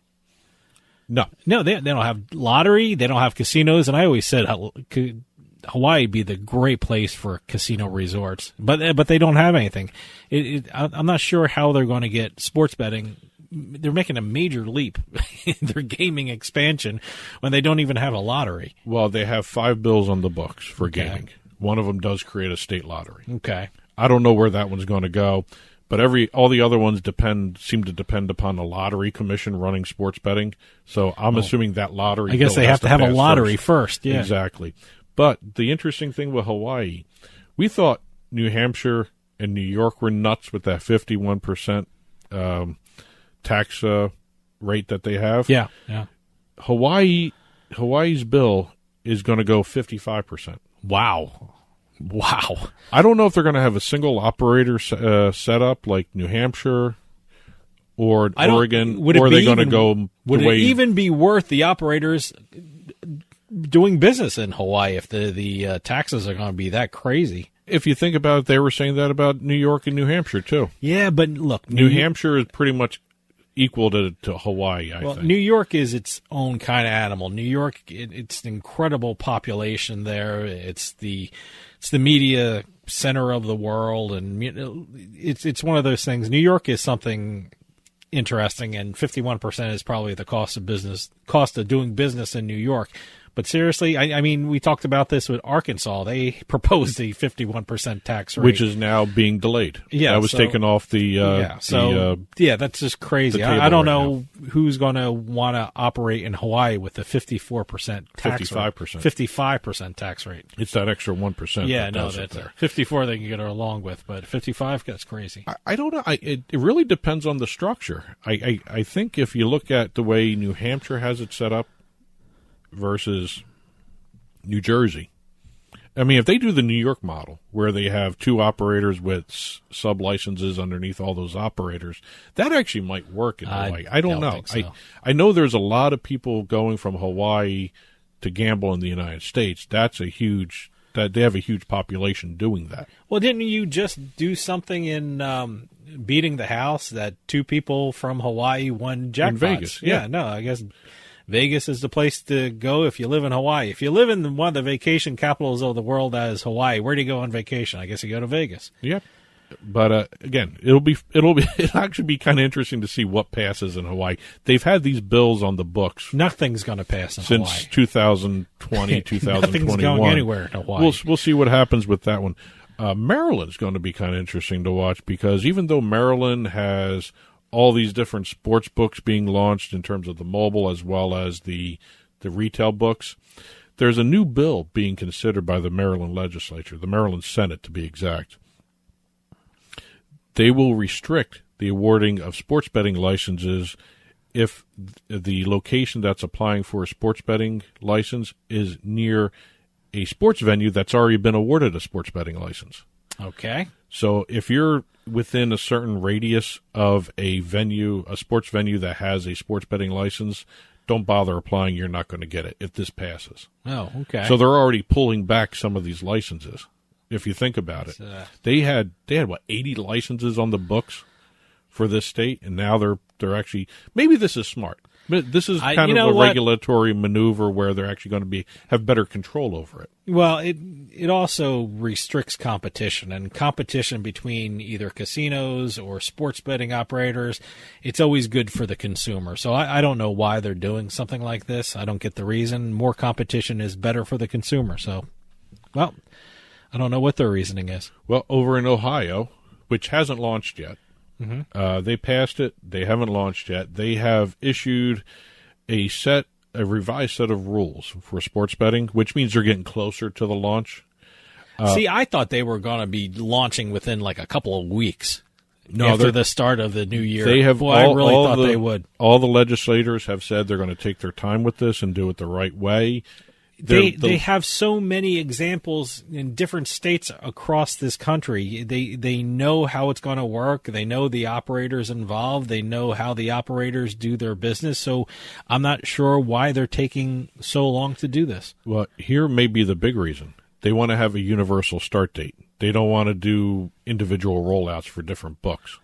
No, they don't have lottery. They don't have casinos. And I always said Hawaii would be the great place for casino resorts, but they don't have anything. I'm not sure how they're going to get sports betting. They're making a major leap in their gaming expansion when they don't even have a lottery. Well, they have 5 bills on the books for gaming. One of them does create a state lottery. Okay. I don't know where that one's going to go, but all the other ones seem to depend upon the lottery commission running sports betting. So I'm assuming that lottery. I guess they have to have a lottery first. Yeah, exactly. But the interesting thing with Hawaii, we thought New Hampshire and New York were nuts with that 51% tax rate that they have. Yeah. Hawaii's bill is going to go 55%. Wow. I don't know if they're going to have a single operator set up like New Hampshire or Oregon, or are they going to go would it even be worth the operators doing business in Hawaii if the taxes are going to be that crazy? If you think about it, they were saying that about New York and New Hampshire too. Yeah, but look, New Hampshire is pretty much equal to Hawaii, I think. New York is its own kind of animal. New York, it's an incredible population there. It's the media center of the world, and it's one of those things. New York is something interesting, and 51% is probably the cost of doing business in New York. But seriously, I mean, we talked about this with Arkansas. They proposed a 51% tax rate, which is now being delayed. Yeah, that was taken off the. That's just crazy. I don't know who's going to want to operate in Hawaii with a 54% tax 55%. 55% tax rate. It's that extra 1%. Yeah, that's 54 they can get along with, but 55, that's crazy. I don't know. It really depends on the structure. I think if you look at the way New Hampshire has it set up versus New Jersey, I mean, if they do the New York model where they have two operators with sub-licenses underneath all those operators, that actually might work in Hawaii. I don't know. So. I know there's a lot of people going from Hawaii to gamble in the United States. That's a huge... that they have a huge population doing that. Well, didn't you just do something in Beating the House that two people from Hawaii won jackpots? In Vegas, yeah. No, I guess Vegas is the place to go if you live in Hawaii. If you live in one of the vacation capitals of the world as Hawaii, where do you go on vacation? I guess you go to Vegas. Yep. But again, it'll actually be kind of interesting to see what passes in Hawaii. They've had these bills on the books. Nothing's going to pass in since Hawaii. 2020, 2021. Nothing's going anywhere in Hawaii. We'll see what happens with that one. Maryland's going to be kind of interesting to watch because even though Maryland has all these different sports books being launched in terms of the mobile as well as the retail books, there's a new bill being considered by the Maryland legislature, the Maryland Senate to be exact. They will restrict the awarding of sports betting licenses if the location that's applying for a sports betting license is near a sports venue that's already been awarded a sports betting license. Okay. So if you're within a certain radius of a venue, a sports venue that has a sports betting license, don't bother applying. You're not going to get it if this passes. Oh, okay. So they're already pulling back some of these licenses. If you think about it, they had what 80 licenses on the books for this state, and now they're actually maybe this is smart. This is kind of a regulatory maneuver where they're actually going to have better control over it. Well, it also restricts competition, and competition between either casinos or sports betting operators, it's always good for the consumer. So I don't know why they're doing something like this. I don't get the reason. More competition is better for the consumer. So, well, I don't know what their reasoning is. Well, over in Ohio, which hasn't launched yet, they passed it. They haven't launched yet. They have issued a revised set of rules for sports betting, which means they're getting closer to the launch. See, I thought they were going to be launching within like a couple of weeks after the start of the new year. They have I really thought they would. All the legislators have said they're going to take their time with this and do it the right way. They have so many examples in different states across this country. They know how it's going to work. They know the operators involved. They know how the operators do their business. So I'm not sure why they're taking so long to do this. Well, here may be the big reason. They want to have a universal start date. They don't want to do individual rollouts for different books.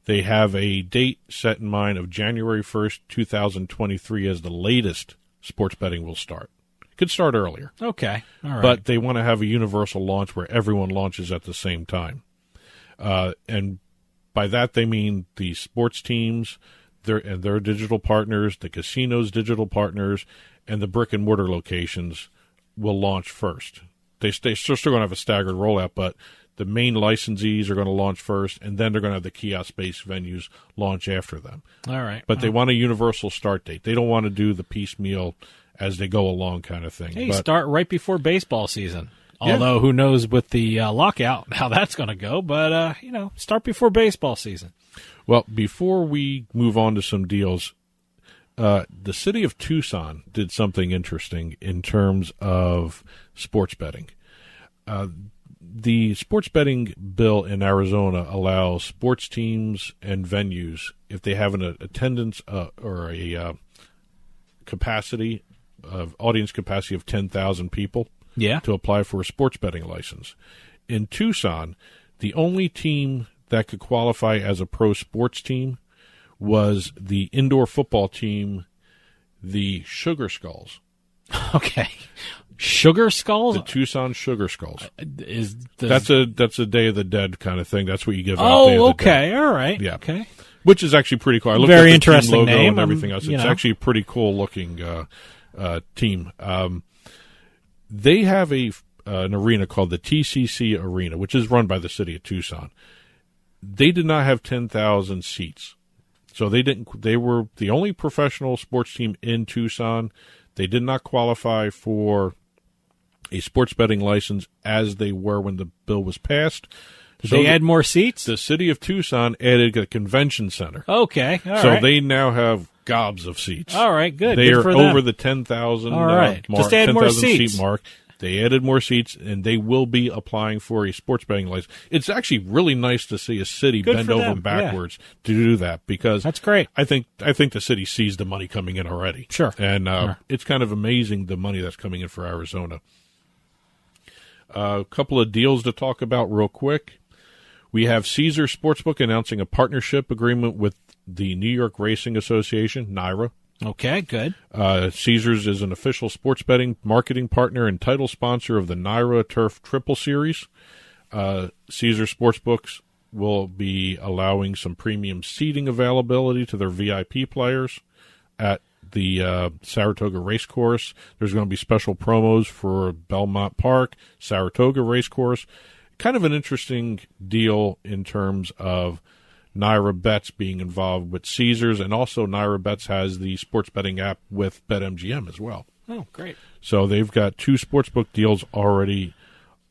They have a date set in mind of January 1st, 2023 as the latest sports betting will start. Could start earlier. Okay. All right. But they want to have a universal launch where everyone launches at the same time. And by that they mean the sports teams, their digital partners, the casinos' digital partners, and the brick-and-mortar locations will launch first. They're still going to have a staggered rollout, but the main licensees are going to launch first, and then they're going to have the kiosk-based venues launch after them. All right. But they want a universal start date. They don't want to do the piecemeal as they go along kind of thing. Hey, start right before baseball season. Although who knows with the lockout how that's going to go, but start before baseball season. Well, before we move on to some deals, the city of Tucson did something interesting in terms of sports betting. The sports betting bill in Arizona allows sports teams and venues, if they have an attendance or a capacity of audience capacity of 10,000 people, to apply for a sports betting license. In Tucson, the only team that could qualify as a pro sports team was the indoor football team, the Sugar Skulls. Okay. Sugar Skulls? The Tucson Sugar Skulls. That's a Day of the Dead kind of thing. That's what you give out. Oh, Day of the okay. Dead. All right. Yeah. Okay. Which is actually pretty cool. I looked Very at the interesting team logo name and everything else. It's actually a pretty cool looking team. They have an arena called the TCC Arena, which is run by the city of Tucson. They did not have 10,000 seats. So they were the only professional sports team in Tucson. They did not qualify for a sports betting license as they were when the bill was passed. Did they add more seats? The city of Tucson added a convention center. Okay, all so right. they now have gobs of seats. All right, good. They good are for over them. the 10,000 all right. mark. Just add more seats. Seat mark. They added more seats, and they will be applying for a sports betting license. It's actually really nice to see a city bend over backwards to do that, because that's great. I think the city sees the money coming in already. Sure. And sure. It's kind of amazing the money that's coming in for Arizona. A couple of deals to talk about real quick. We have Caesars Sportsbook announcing a partnership agreement with the New York Racing Association, NYRA. Okay, good. Caesars is an official sports betting marketing partner and title sponsor of the NYRA Turf Triple Series. Caesars Sportsbooks will be allowing some premium seating availability to their VIP players at the Saratoga Racecourse. There's going to be special promos for Belmont Park, Saratoga Racecourse. Kind of an interesting deal in terms of NYRA Bets being involved with Caesars, and also NYRA Bets has the sports betting app with BetMGM as well. Oh, great. So they've got 2 sportsbook deals already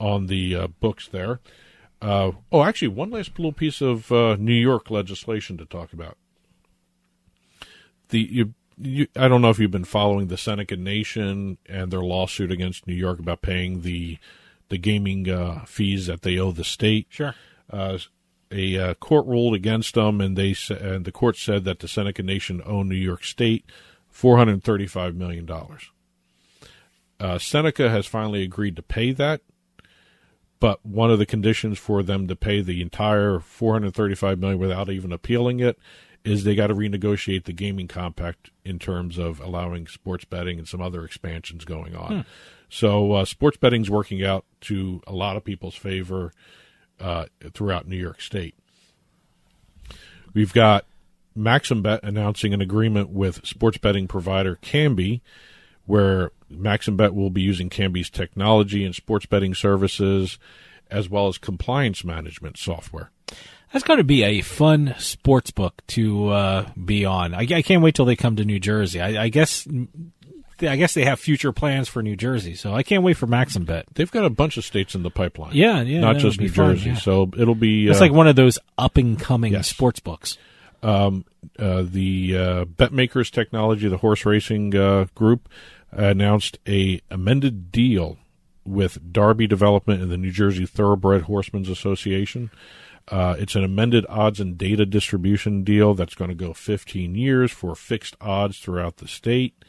on the books there. Actually, one last little piece of New York legislation to talk about. I don't know if you've been following the Seneca Nation and their lawsuit against New York about paying the gaming fees that they owe the state. Sure. A court ruled against them, and the court said that the Seneca Nation owed New York State $435 million. Seneca has finally agreed to pay that, but one of the conditions for them to pay the entire $435 million without even appealing it is they got to renegotiate the gaming compact in terms of allowing sports betting and some other expansions going on. So sports betting's working out to a lot of people's favor throughout New York State. We've got MaximBet announcing an agreement with sports betting provider Kambi, where MaximBet will be using Kambi's technology and sports betting services, as well as compliance management software. That's going to be a fun sports book to be on. I can't wait till they come to New Jersey. I guess they have future plans for New Jersey, so I can't wait for MaximBet. They've got a bunch of states in the pipeline. Yeah, not just New Jersey. Yeah. So it'll be. It's like one of those up and coming sports books. The BetMakers Technology, the horse racing group, announced a amended deal with Derby Development and the New Jersey Thoroughbred Horsemen's Association. It's an amended odds and data distribution deal that's going to go 15 years for fixed odds throughout the state.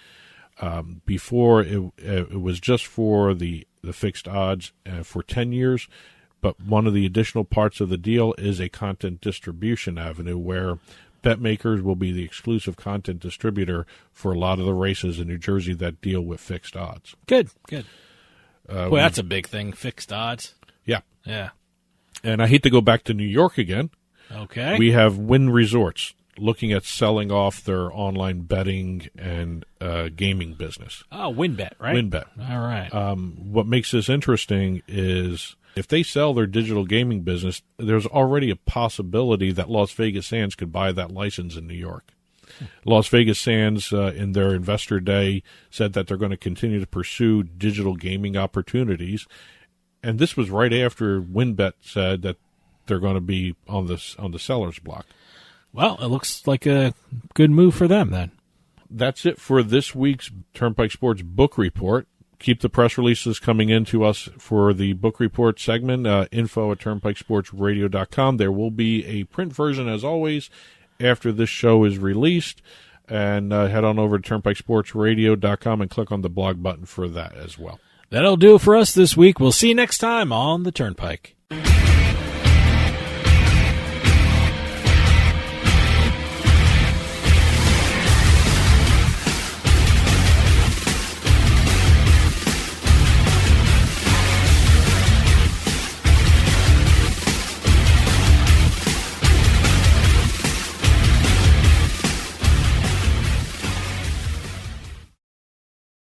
Before it was just for the fixed odds for 10 years, but one of the additional parts of the deal is a content distribution avenue where BetMakers will be the exclusive content distributor for a lot of the races in New Jersey that deal with fixed odds. Good. Well, that's a big thing, fixed odds. Yeah. Yeah. And I hate to go back to New York again. Okay. We have Wynn Resorts looking at selling off their online betting and gaming business. Oh, WynnBet, right? WynnBet. All right. What makes this interesting is if they sell their digital gaming business, there's already a possibility that Las Vegas Sands could buy that license in New York. Las Vegas Sands, in their investor day, said that they're going to continue to pursue digital gaming opportunities. And this was right after WynnBet said that they're going to be on the seller's block. Well, it looks like a good move for them then. That's it for this week's Turnpike Sports Book Report. Keep the press releases coming in to us for the book report segment, info@turnpikesportsradio.com. There will be a print version, as always, after this show is released. And head on over to turnpikesportsradio.com and click on the blog button for that as well. That'll do it for us this week. We'll see you next time on the Turnpike.